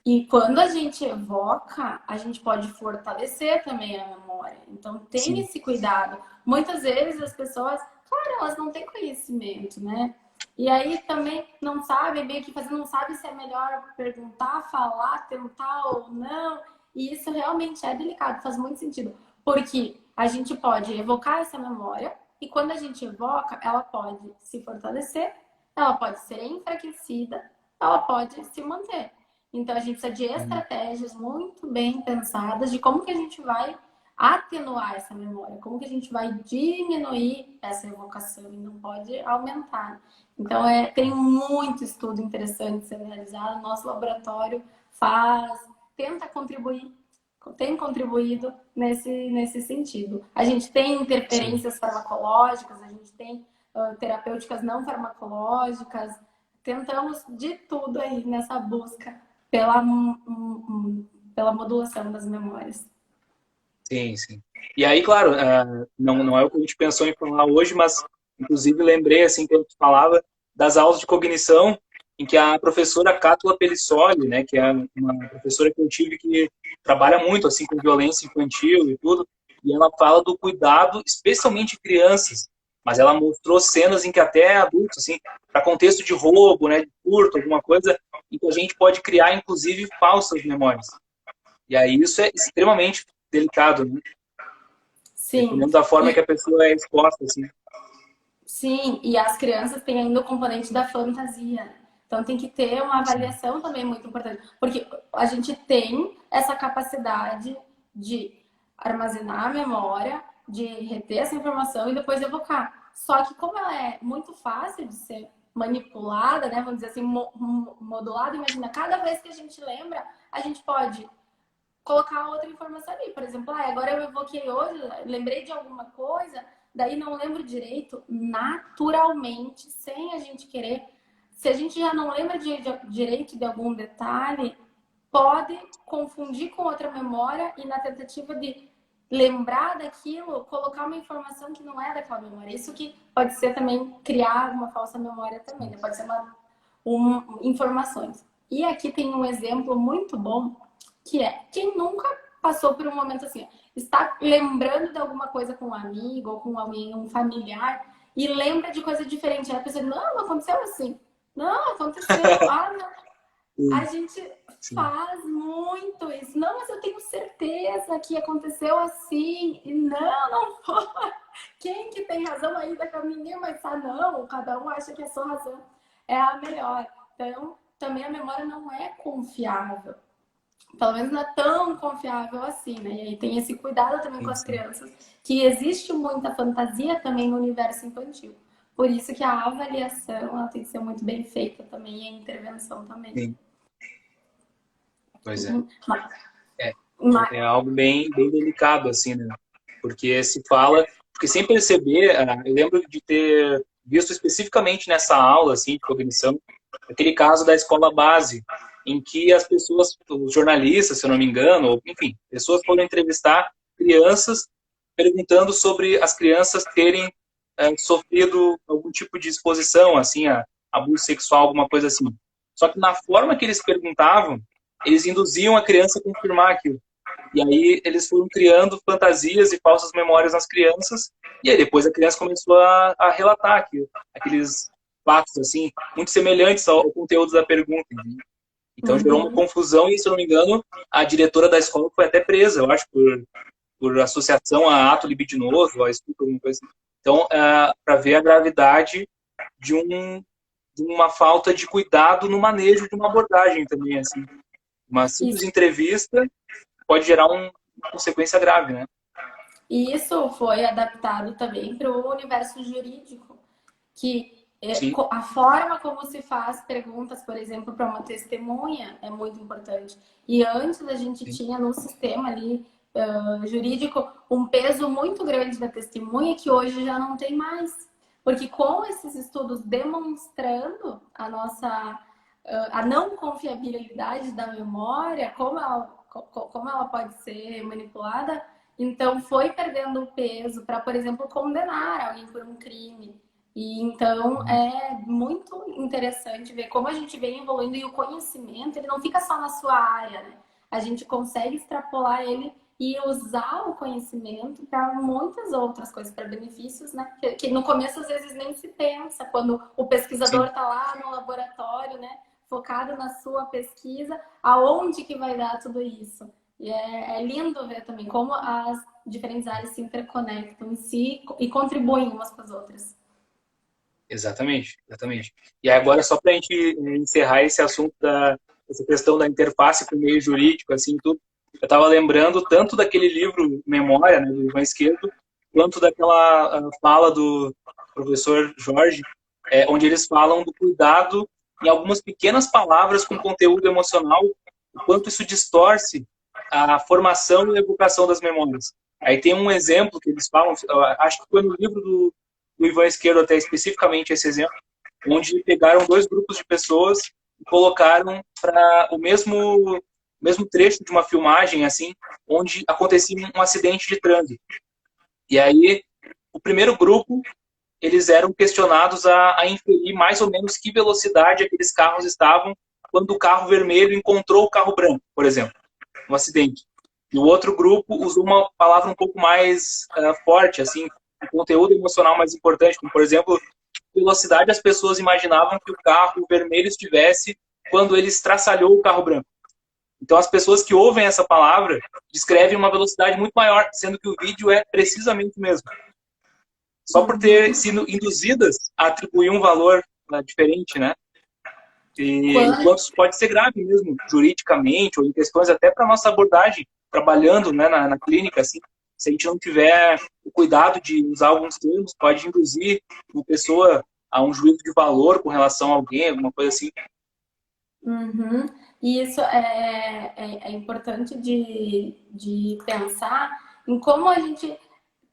[SPEAKER 2] E quando a gente evoca, a gente pode fortalecer também a memória. Então, tem
[SPEAKER 1] Sim.
[SPEAKER 2] esse cuidado. Muitas vezes as pessoas, claro, elas não têm conhecimento, né? E aí também não sabe, meio que fazendo, não sabe se é melhor perguntar, falar, tentar ou não. E isso realmente é delicado, faz muito sentido. Porque a gente pode evocar essa memória e quando a gente evoca, ela pode se fortalecer, ela pode ser enfraquecida, ela pode se manter. Então, a gente precisa de estratégias muito bem pensadas de como que a gente vai atenuar essa memória, como que a gente vai diminuir essa evocação e não pode aumentar. Então, tem muito estudo interessante sendo realizado. Nosso laboratório tenta contribuir, tem contribuído nesse sentido. A gente tem interferências farmacológicas, a gente tem terapêuticas não farmacológicas, tentamos de tudo aí nessa busca pela modulação das memórias.
[SPEAKER 1] Sim, sim. E aí, claro, não é o que a gente pensou em falar hoje, mas inclusive lembrei, assim, quando tu falava das aulas de cognição, em que a professora Cátula Pelissoli, né, que é uma professora que eu tive que trabalha muito assim com violência infantil e tudo, e ela fala do cuidado, especialmente de crianças, mas ela mostrou cenas em que até adultos, assim, para contexto de roubo, né, de furto, alguma coisa, em que a gente pode criar, inclusive, falsas memórias. E aí isso é extremamente delicado, né?
[SPEAKER 2] Sim.
[SPEAKER 1] Dependendo da forma que
[SPEAKER 2] E,
[SPEAKER 1] a pessoa é exposta, assim.
[SPEAKER 2] sim, e as crianças têm ainda o componente da fantasia, né? Então tem que ter uma
[SPEAKER 1] Sim,
[SPEAKER 2] avaliação também muito importante, porque a gente tem essa capacidade de armazenar a memória, de reter essa informação e depois evocar. Só que como ela é muito fácil de ser manipulada, né, vamos dizer assim, modulada, imagina, cada vez que a gente lembra, a gente pode colocar outra informação ali. Por exemplo, agora eu evoquei hoje, lembrei de alguma coisa, daí não lembro direito, naturalmente, sem a gente querer. Se a gente já não lembra direito de algum detalhe, pode confundir com outra memória e na tentativa de lembrar daquilo, colocar uma informação que não é daquela memória. Isso que pode ser também criar uma falsa memória também, né? Pode ser informações. E aqui tem um exemplo muito bom, que é quem nunca passou por um momento assim, está lembrando de alguma coisa com um amigo ou com alguém, um familiar, e lembra de coisa diferente. Aí a pessoa, não aconteceu assim. Não, aconteceu. Ah, não. A gente
[SPEAKER 1] sim,
[SPEAKER 2] faz muito isso. Não, mas eu tenho certeza que aconteceu assim. E não foi. Quem que tem razão ainda que ninguém vai falar, não, cada um acha que a sua razão é a melhor. Então, também a memória não é confiável. Pelo menos não é tão confiável assim, né? E aí tem esse cuidado também com
[SPEAKER 1] sim,
[SPEAKER 2] as
[SPEAKER 1] sim.
[SPEAKER 2] crianças, que existe muita fantasia também no universo infantil. Por isso que a avaliação ela tem que ser muito bem feita também e a intervenção também.
[SPEAKER 1] Sim. Pois é.
[SPEAKER 2] Uhum.
[SPEAKER 1] É,
[SPEAKER 2] Mas,
[SPEAKER 1] é algo bem, bem delicado, assim, né? Porque se fala... Porque sem perceber, eu lembro de ter visto especificamente nessa aula, assim, de cognição, aquele caso da escola base, em que as pessoas, os jornalistas, se eu não me engano, ou, enfim, pessoas foram entrevistar crianças perguntando sobre as crianças terem sofrido algum tipo de exposição, assim, a abuso sexual, alguma coisa assim. Só que na forma que eles perguntavam, eles induziam a criança a confirmar aquilo. E aí eles foram criando fantasias e falsas memórias nas crianças, e aí depois a criança começou a relatar aquilo, aqueles fatos, assim, muito semelhantes ao conteúdo da pergunta. Né? Então gerou uma
[SPEAKER 2] uhum.
[SPEAKER 1] confusão e, se eu não me engano, a diretora da escola foi até presa, eu acho, por associação a ato libidinoso, a estupro, alguma coisa assim. Então, para ver a gravidade de, de uma falta de cuidado no manejo de uma abordagem também, assim. Uma simples
[SPEAKER 2] Isso,
[SPEAKER 1] entrevista pode gerar uma consequência grave, né?
[SPEAKER 2] isso foi adaptado também para o universo jurídico, que
[SPEAKER 1] Sim,
[SPEAKER 2] a forma como se faz perguntas, por exemplo, para uma testemunha é muito importante. E antes a gente
[SPEAKER 1] sim,
[SPEAKER 2] tinha no sistema ali jurídico um peso muito grande da testemunha que hoje já não tem mais. Porque com esses estudos demonstrando a não confiabilidade da memória, como ela pode ser manipulada, então foi perdendo o peso para, por exemplo, condenar alguém por um crime. E então é muito interessante ver como a gente vem evoluindo e o conhecimento, ele não fica só na sua área, né? A gente consegue extrapolar ele e usar o conhecimento para muitas outras coisas, para benefícios, né? Que no começo às vezes nem se pensa, quando o pesquisador
[SPEAKER 1] sim.
[SPEAKER 2] está lá no laboratório, né? Focado na sua pesquisa, aonde que vai dar tudo isso? E é lindo ver também como as diferentes áreas se interconectam em si e contribuem umas com as outras.
[SPEAKER 1] Exatamente, exatamente. E agora, só para a gente encerrar esse assunto essa questão da interface com o meio jurídico, assim, tudo, eu estava lembrando tanto daquele livro Memória, né, do Ivan Esquerdo, quanto daquela fala do professor Jorge, onde eles falam do cuidado em algumas pequenas palavras com conteúdo emocional, o quanto isso distorce a formação e a evocação das memórias. Aí tem um exemplo que eles falam, acho que foi no livro do Ivan Esquerdo, até especificamente esse exemplo, onde pegaram dois grupos de pessoas e colocaram para o mesmo trecho de uma filmagem, assim, onde acontecia um acidente de trânsito. E aí, o primeiro grupo eles eram questionados a inferir mais ou menos que velocidade aqueles carros estavam quando o carro vermelho encontrou o carro branco, por exemplo, um acidente. E o outro grupo usou uma palavra um pouco mais forte, assim, um conteúdo emocional mais importante, como, por exemplo, velocidade as pessoas imaginavam que o carro vermelho estivesse quando ele estraçalhou o carro branco. Então, as pessoas que ouvem essa palavra descrevem uma velocidade muito maior, sendo que o vídeo é precisamente o mesmo. Só por ter sido induzidas a atribuir um valor diferente, né? E enquanto isso pode ser grave mesmo, juridicamente, ou em questões até para nossa abordagem, trabalhando, né, na clínica, assim, se a gente não tiver o cuidado de usar alguns termos, pode induzir uma pessoa a um juízo de valor com relação a alguém, alguma coisa assim.
[SPEAKER 2] Uhum. E isso é importante de pensar em como a gente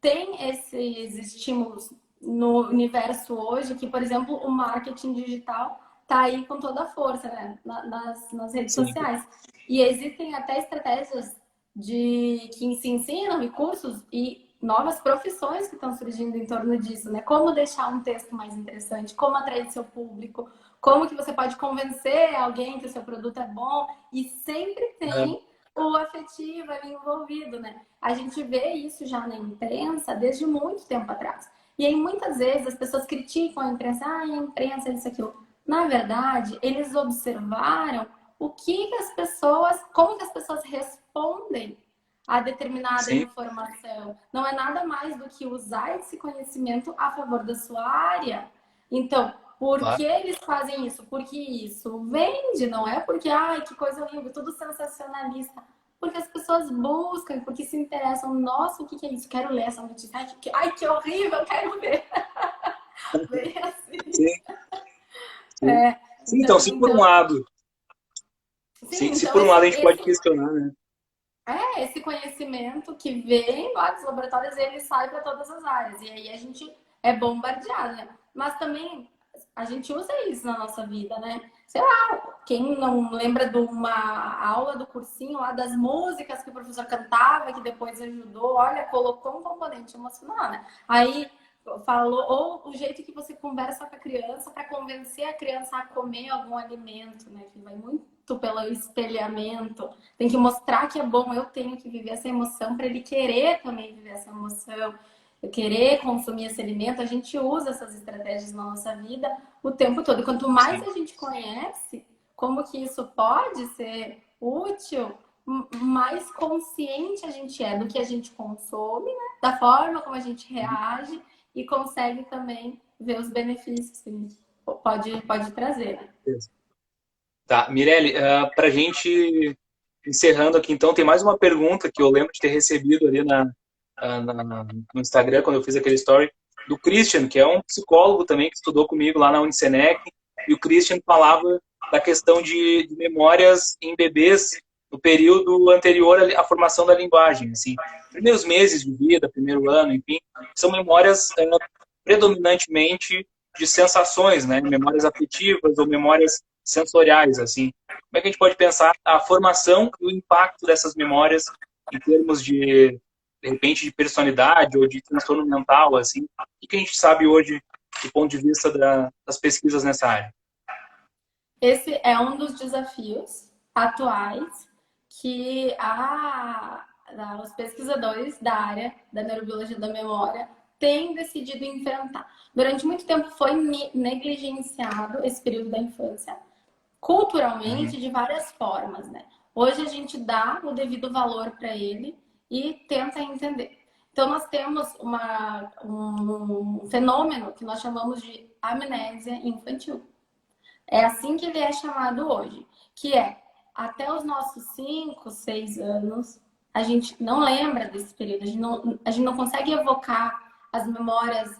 [SPEAKER 2] tem esses estímulos no universo hoje, que, por exemplo, o marketing digital está aí com toda a força, né? nas redes
[SPEAKER 1] Sim.
[SPEAKER 2] sociais. E existem até estratégias que se ensinam e cursos e novas profissões que estão surgindo em torno disso, né? Como deixar um texto mais interessante, como atrair seu público, como que você pode convencer alguém que o seu produto é bom, e sempre tem o afetivo ali envolvido, né? A gente vê isso já na imprensa desde muito tempo atrás. E aí, muitas vezes, as pessoas criticam a imprensa, a imprensa, isso, aquilo. Na verdade, eles observaram o que as pessoas, como que as pessoas respondem a determinada informação. Não é nada mais do que usar esse conhecimento a favor da sua área. Então, por que eles fazem isso? Porque isso vende, não é porque, ai, que coisa horrível, tudo sensacionalista. Porque as pessoas buscam, porque se interessam. Nossa, o que é isso? Quero ler essa notícia. Ai, que horrível, quero ver. Bem assim.
[SPEAKER 1] Sim. Sim, então, se por um lado... se por um lado a gente pode questionar, né?
[SPEAKER 2] Esse conhecimento que vem lá dos laboratórios, ele sai para todas as áreas. E aí a gente é bombardeado, né? Mas também a gente usa isso na nossa vida, né? Sei lá, quem não lembra de uma aula do cursinho lá das músicas que o professor cantava, que depois ajudou, olha, colocou um componente emocional, né? Aí falou, ou o jeito que você conversa com a criança para convencer a criança a comer algum alimento, né? Que vai muito pelo espelhamento. Tem que mostrar que é bom, eu tenho que viver essa emoção para ele querer também viver essa emoção. Eu querer consumir esse alimento, a gente usa essas estratégias na nossa vida o tempo todo. E quanto mais a gente conhece como que isso pode ser útil, mais consciente a gente é do que a gente consome, né? Da forma como a gente reage e consegue também ver os benefícios que pode trazer. Né?
[SPEAKER 1] Tá, Mirelle, para a gente encerrando aqui, então, tem mais uma pergunta que eu lembro de ter recebido ali no Instagram, quando eu fiz aquele story, do Christian, que é um psicólogo também, que estudou comigo lá na Unicenec, e o Christian falava da questão de memórias em bebês no período anterior à formação da linguagem, assim, primeiros meses de vida, primeiro ano, enfim, são memórias predominantemente de sensações, né, memórias afetivas ou memórias sensoriais, assim. Como é que a gente pode pensar a formação e o impacto dessas memórias em termos de repente, de personalidade ou de transtorno mental, assim? O que a gente sabe hoje do ponto de vista das pesquisas nessa área?
[SPEAKER 2] Esse é um dos desafios atuais que os pesquisadores da área da neurobiologia da memória têm decidido enfrentar. Durante muito tempo foi negligenciado esse período da infância, culturalmente, de várias formas, né? Hoje a gente dá o devido valor para ele e tenta entender. Então, nós temos um fenômeno que nós chamamos de amnésia infantil. É assim que ele é chamado hoje, que é até os nossos 5, 6 anos, a gente não lembra desse período, a gente não consegue evocar as memórias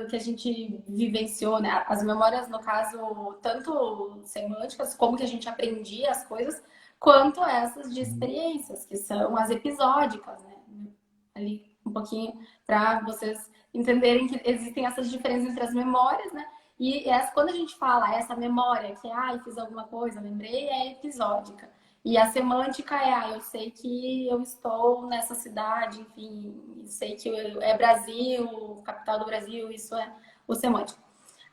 [SPEAKER 2] que a gente vivenciou, né? As memórias, no caso, tanto semânticas, como que a gente aprendia as coisas, quanto essas de experiências, que são as episódicas, né? Ali um pouquinho para vocês entenderem que existem essas diferenças entre as memórias, né? E quando a gente fala essa memória, que fiz alguma coisa, lembrei, é episódica. E a semântica eu sei que eu estou nessa cidade, enfim, sei que é Brasil, capital do Brasil, isso é o semântico.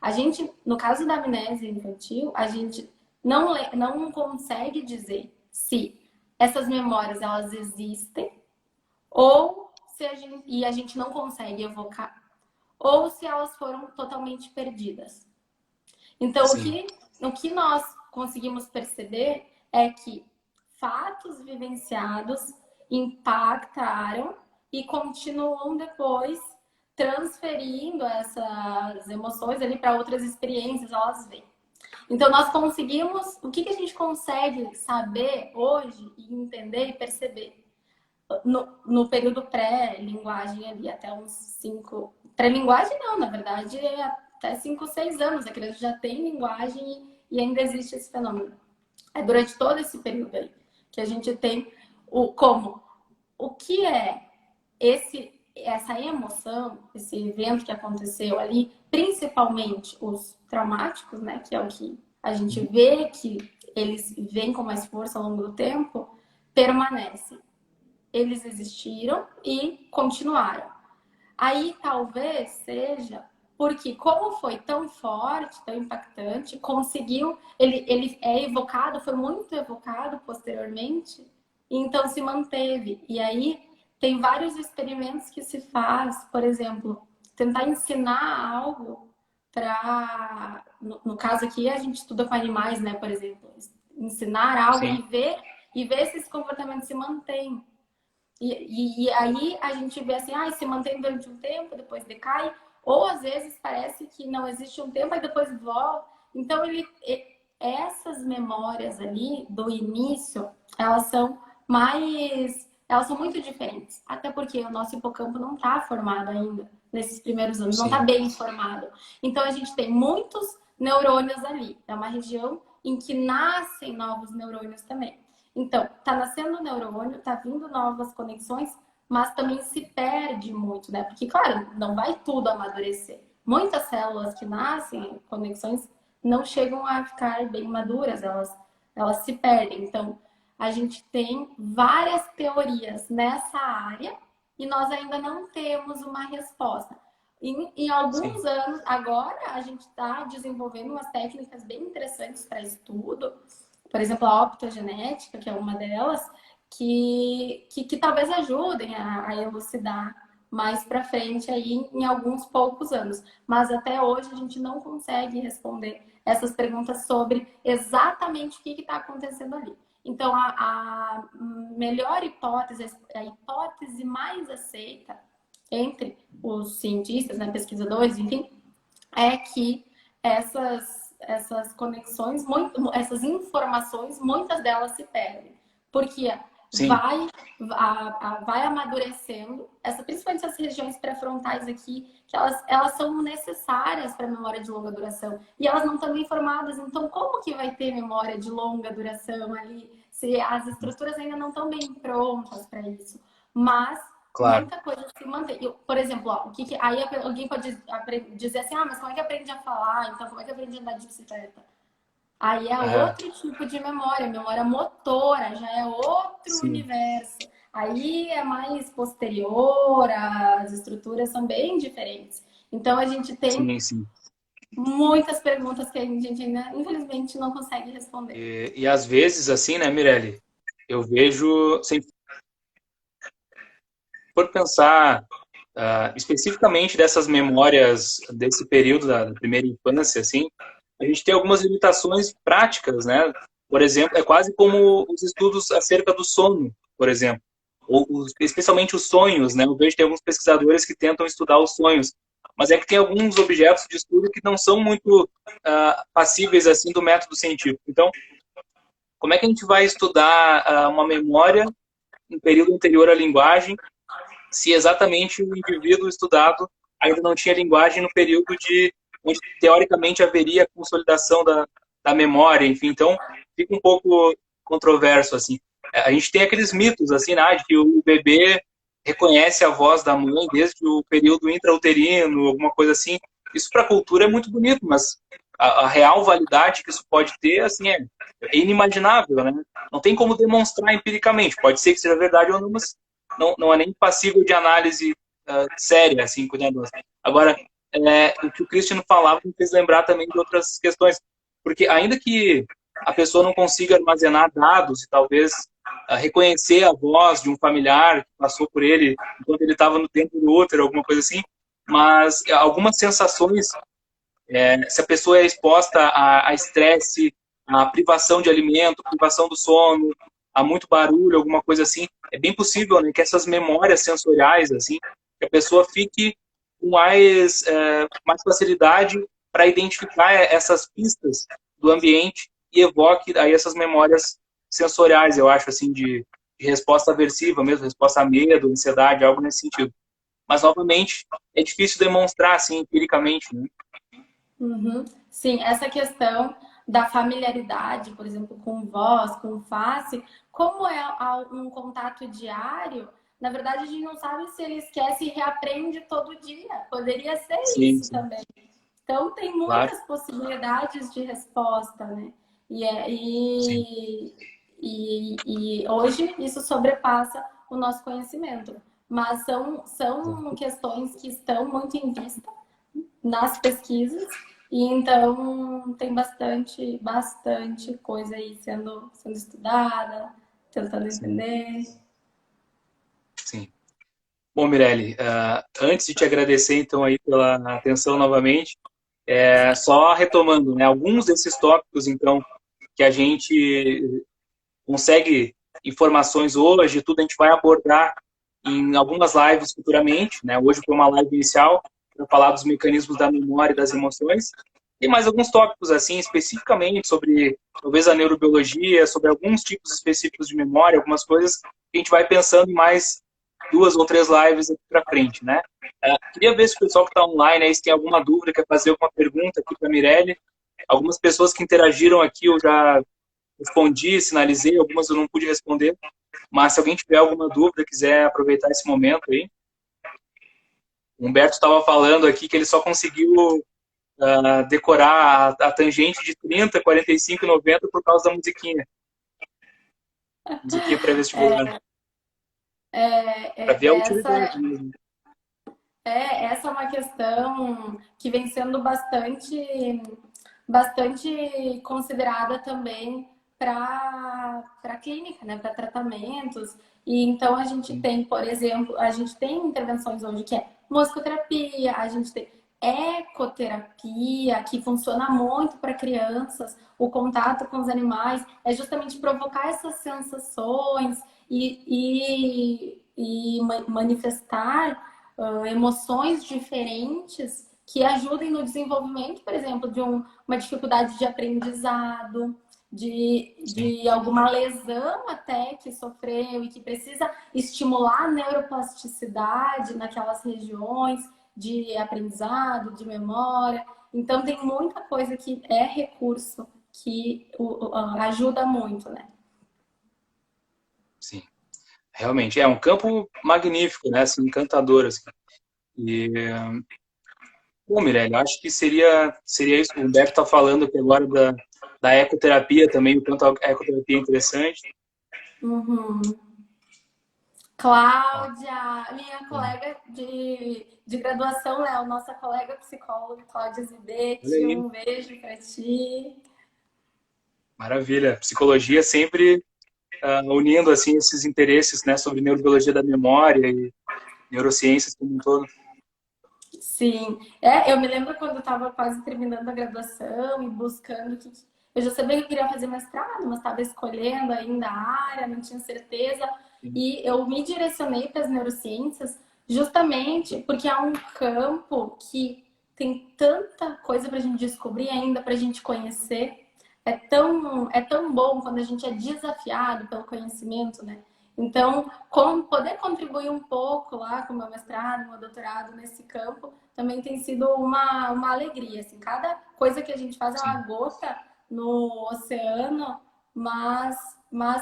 [SPEAKER 2] A gente, no caso da amnésia infantil, a gente não consegue dizer se essas memórias elas existem ou se a gente não consegue evocar, ou se elas foram totalmente perdidas. Então, o que nós conseguimos perceber é que fatos vivenciados impactaram e continuam depois transferindo essas emoções ali para outras experiências, elas vêm. Então, nós conseguimos... O que a gente consegue saber hoje e entender e perceber? No período pré-linguagem ali, até uns 5... Pré-linguagem não, na verdade, é até 5, 6 anos. A criança já tem linguagem e ainda existe esse fenômeno. É durante todo esse período aí que a gente tem o que é essa emoção, esse evento que aconteceu ali, principalmente os traumáticos, né, que é o que a gente vê que eles vêm com mais força ao longo do tempo, permanece. Eles existiram e continuaram. Aí talvez seja porque, como foi tão forte, tão impactante, conseguiu, ele é evocado, foi muito evocado posteriormente, e então se manteve. E aí tem vários experimentos que se faz, por exemplo, tentar ensinar algo para... No caso aqui, a gente estuda com animais, né, por exemplo. Ensinar algo e ver se esse comportamento se mantém. E aí a gente vê assim, se mantém durante um tempo, depois decai, ou às vezes parece que não existe um tempo e depois volta. Então, essas memórias ali do início, elas são muito diferentes. Até porque o nosso hipocampo não está formado ainda nesses primeiros anos, não está bem formado. Então, a gente tem muitos neurônios ali. É uma região em que nascem novos neurônios também. Então, tá nascendo neurônio, tá vindo novas conexões, mas também se perde muito, né? Porque, claro, não vai tudo amadurecer. Muitas células que nascem, conexões, não chegam a ficar bem maduras, elas se perdem. Então, a gente tem várias teorias nessa área e nós ainda não temos uma resposta. Em alguns anos, agora, a gente está desenvolvendo umas técnicas bem interessantes para estudo. Por exemplo, a optogenética, que é uma delas, que talvez ajudem a elucidar mais para frente aí em alguns poucos anos. Mas até hoje a gente não consegue responder essas perguntas sobre exatamente o que está acontecendo ali. Então, a melhor hipótese, a hipótese mais aceita entre os cientistas, né, pesquisadores, enfim, é que essas conexões, essas informações, muitas delas se perdem. Porque vai amadurecendo, principalmente essas regiões pré-frontais aqui, que elas são necessárias para a memória de longa duração. E elas não estão bem formadas, então como que vai ter memória de longa duração ali, se as estruturas ainda não estão bem prontas para isso? Mas muita coisa se mantém. Por exemplo, aí alguém pode dizer assim, mas como é que aprende a falar? Então, como é que aprende a andar de bicicleta? Aí é outro tipo de memória motora, já é outro universo. Aí é mais posterior, as estruturas são bem diferentes. Então, a gente tem muitas perguntas que a gente ainda, infelizmente, não consegue responder.
[SPEAKER 1] E às vezes, assim, né, Mirelle? Eu vejo, sempre por pensar especificamente dessas memórias desse período da primeira infância, assim, a gente tem algumas limitações práticas, né? Por exemplo, é quase como os estudos acerca do sono, por exemplo, ou especialmente os sonhos, né? Eu vejo que tem alguns pesquisadores que tentam estudar os sonhos, mas é que tem alguns objetos de estudo que não são muito passíveis assim do método científico. Então, como é que a gente vai estudar uma memória em período anterior à linguagem, se exatamente o indivíduo estudado ainda não tinha linguagem no período onde teoricamente haveria consolidação da memória, enfim, então fica um pouco controverso, assim. A gente tem aqueles mitos, assim, né, de que o bebê reconhece a voz da mãe desde o período intrauterino, alguma coisa assim. Isso para a cultura é muito bonito, mas a real validade que isso pode ter, assim, é inimaginável, né? Não tem como demonstrar empiricamente. Pode ser que seja verdade ou não, mas não é nem passível de análise séria, assim, cuidadosa. Agora, o que o Christian falava me fez lembrar também de outras questões. Porque ainda que a pessoa não consiga armazenar dados e talvez reconhecer a voz de um familiar que passou por ele enquanto ele estava no dentro do útero, alguma coisa assim, mas algumas sensações, se a pessoa é exposta a estresse, a privação de alimento, privação do sono, a muito barulho, alguma coisa assim, é bem possível, né, que essas memórias sensoriais, assim, que a pessoa fique com mais facilidade para identificar essas pistas do ambiente e evoque aí essas memórias sensoriais, eu acho, assim, de resposta aversiva mesmo, resposta a medo, ansiedade, algo nesse sentido. Mas, novamente, é difícil demonstrar, assim, empiricamente, né?
[SPEAKER 2] Uhum. Sim, essa questão da familiaridade, por exemplo, com voz, com face, como é um contato diário, na verdade a gente não sabe se ele esquece e reaprende todo dia. Poderia ser
[SPEAKER 1] Sim,
[SPEAKER 2] isso
[SPEAKER 1] sim,
[SPEAKER 2] também. Então tem
[SPEAKER 1] claro,
[SPEAKER 2] muitas possibilidades de resposta, né? E,
[SPEAKER 1] sim.
[SPEAKER 2] e hoje isso sobrepassa o nosso conhecimento. Mas são questões que estão muito em vista nas pesquisas, e então tem bastante coisa aí sendo estudada, tentando
[SPEAKER 1] Sim,
[SPEAKER 2] entender.
[SPEAKER 1] sim. Bom, Mirelle, antes de te agradecer, então, aí pela atenção novamente, só retomando, né, alguns desses tópicos, então, que a gente consegue informações hoje, tudo a gente vai abordar em algumas lives futuramente, né? Hoje foi uma live inicial para falar dos mecanismos da memória e das emoções. Tem mais alguns tópicos, assim, especificamente sobre, talvez, a neurobiologia, sobre alguns tipos específicos de memória, algumas coisas que a gente vai pensando em mais 2 ou 3 lives aqui para frente, né? Queria ver se o pessoal que está online aí, se tem alguma dúvida, quer fazer alguma pergunta aqui para a Mirelle. Algumas pessoas que interagiram aqui eu já respondi, sinalizei, algumas eu não pude responder, mas se alguém tiver alguma dúvida, quiser aproveitar esse momento aí. O Humberto estava falando aqui que ele só conseguiu decorar a tangente de 30, 45 e 90 por causa da musiquinha. Musiquinha pré-vestibular. Para ver a
[SPEAKER 2] Essa
[SPEAKER 1] utilidade mesmo.
[SPEAKER 2] essa é uma questão que vem sendo bastante considerada também para clínica, né, para tratamentos. E então a gente tem, por exemplo, a gente tem intervenções hoje que é musicoterapia, a gente tem ecoterapia, que funciona muito para crianças. O contato com os animais é justamente provocar essas sensações e manifestar emoções diferentes que ajudem no desenvolvimento, por exemplo, de uma dificuldade de aprendizado,
[SPEAKER 1] Sim,
[SPEAKER 2] de alguma lesão até que sofreu e que precisa estimular a neuroplasticidade naquelas regiões de aprendizado, de memória. Então, tem muita coisa que é recurso que ajuda muito, né?
[SPEAKER 1] sim. Realmente, é um campo magnífico, né? Assim, encantador, assim. E, bom, Mirelle, acho que seria isso. O Humberto está falando aqui agora da ecoterapia também, o quanto a ecoterapia é interessante.
[SPEAKER 2] Uhum.
[SPEAKER 1] Ó,
[SPEAKER 2] Cláudia, minha
[SPEAKER 1] bom,
[SPEAKER 2] colega de graduação, Léo, nossa colega psicóloga, Cláudia
[SPEAKER 1] olha
[SPEAKER 2] Zidetti,
[SPEAKER 1] aí,
[SPEAKER 2] um beijo para ti.
[SPEAKER 1] maravilha. Psicologia sempre unindo assim esses interesses, né, sobre neurobiologia da memória e neurociências como um todo.
[SPEAKER 2] Sim, eu me lembro quando eu estava quase terminando a graduação e buscando eu já sabia que eu queria fazer mestrado, mas estava escolhendo ainda a área, não tinha certeza. E eu me direcionei para as neurociências justamente porque é um campo que tem tanta coisa para a gente descobrir ainda, para a gente conhecer. É tão bom quando a gente é desafiado pelo conhecimento, né? Então, poder contribuir um pouco lá com o meu mestrado, meu doutorado nesse campo, também tem sido uma alegria. Assim, cada coisa que a gente faz é uma
[SPEAKER 1] Sim,
[SPEAKER 2] gota no oceano, mas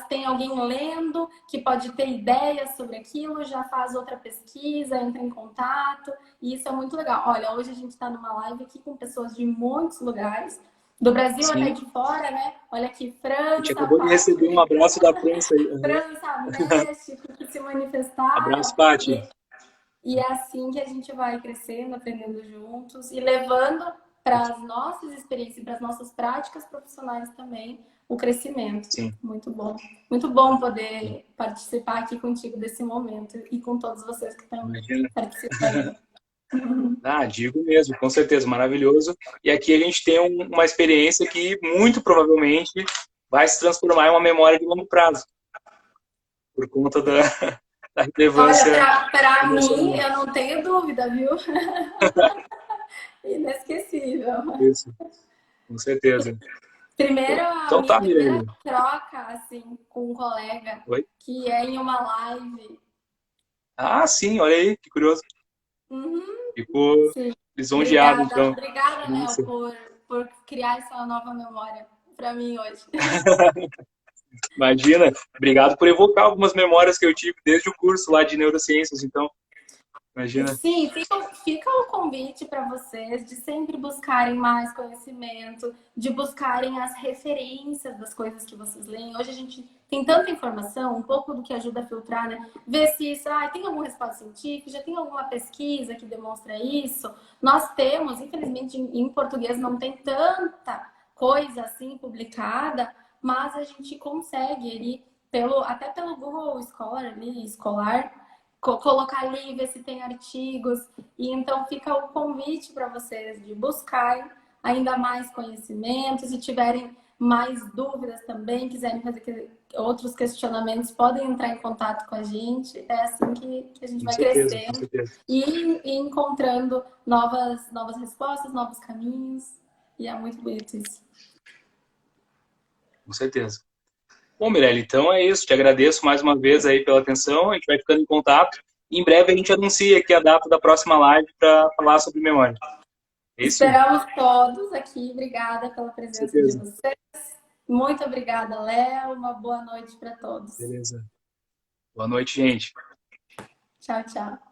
[SPEAKER 2] tem alguém lendo que pode ter ideias sobre aquilo, já faz outra pesquisa, entra em contato, e isso é muito legal. Olha, hoje a gente está numa live aqui com pessoas de muitos lugares, do Brasil até
[SPEAKER 1] sim.
[SPEAKER 2] de fora, né? Olha aqui,
[SPEAKER 1] A gente
[SPEAKER 2] França,
[SPEAKER 1] acabou de
[SPEAKER 2] Paty
[SPEAKER 1] receber um abraço da França aí. Uhum.
[SPEAKER 2] França, México, que se manifestaram.
[SPEAKER 1] Abraço,
[SPEAKER 2] E,
[SPEAKER 1] Paty.
[SPEAKER 2] E é assim que a gente vai crescendo, aprendendo juntos e levando para as nossas experiências, para as nossas práticas profissionais também, o crescimento.
[SPEAKER 1] Sim.
[SPEAKER 2] Muito bom. Muito bom poder participar aqui contigo desse momento e com todos vocês que estão
[SPEAKER 1] Imagina.
[SPEAKER 2] participando.
[SPEAKER 1] Ah, digo mesmo, com certeza, maravilhoso. E aqui a gente tem uma experiência que muito provavelmente vai se transformar em uma memória de longo prazo, por conta da relevância
[SPEAKER 2] Olha, para mim,
[SPEAKER 1] emocional.
[SPEAKER 2] eu não tenho dúvida, viu? Inesquecível.
[SPEAKER 1] Isso, com certeza.
[SPEAKER 2] Primeiro, a
[SPEAKER 1] Então
[SPEAKER 2] minha
[SPEAKER 1] tá,
[SPEAKER 2] primeira
[SPEAKER 1] Mirelle.
[SPEAKER 2] troca, assim, com um colega,
[SPEAKER 1] Oi?
[SPEAKER 2] que é em uma live.
[SPEAKER 1] Ah, sim, olha aí, que curioso.
[SPEAKER 2] Uhum,
[SPEAKER 1] Ficou
[SPEAKER 2] sim.
[SPEAKER 1] lisonjeado, então.
[SPEAKER 2] Obrigada, Léo,
[SPEAKER 1] Nossa.
[SPEAKER 2] por criar essa nova memória para mim hoje.
[SPEAKER 1] Imagina, obrigado por evocar algumas memórias que eu tive desde o curso lá de neurociências, então, imagina.
[SPEAKER 2] Sim, fica o convite para vocês de sempre buscarem mais conhecimento, de buscarem as referências das coisas que vocês leem. Hoje a gente tem tanta informação, um pouco do que ajuda a filtrar, né? Ver se isso, tem algum respaldo científico, já tem alguma pesquisa que demonstra isso. Nós temos, infelizmente, em português não tem tanta coisa assim publicada, mas a gente consegue ali, até pelo Google Scholar ali, escolar, colocar ali, ver se tem artigos. E então fica o convite para vocês de buscarem ainda mais conhecimento. Se tiverem mais dúvidas também, quiserem fazer outros questionamentos, podem entrar em contato com a gente. É assim que a gente
[SPEAKER 1] Com
[SPEAKER 2] vai
[SPEAKER 1] certeza, com
[SPEAKER 2] crescendo
[SPEAKER 1] certeza.
[SPEAKER 2] e encontrando novas respostas, novos caminhos. E é muito bonito isso.
[SPEAKER 1] Com certeza. Bom, Mirelle, então é isso. Te agradeço mais uma vez aí pela atenção. A gente vai ficando em contato. E em breve a gente anuncia aqui a data da próxima live para falar sobre memória. É isso?
[SPEAKER 2] Esperamos todos aqui. Obrigada pela
[SPEAKER 1] Com
[SPEAKER 2] presença de
[SPEAKER 1] certeza.
[SPEAKER 2] vocês. Muito obrigada, Léo. Uma boa noite para todos.
[SPEAKER 1] Beleza. Boa noite, gente.
[SPEAKER 2] Tchau, tchau.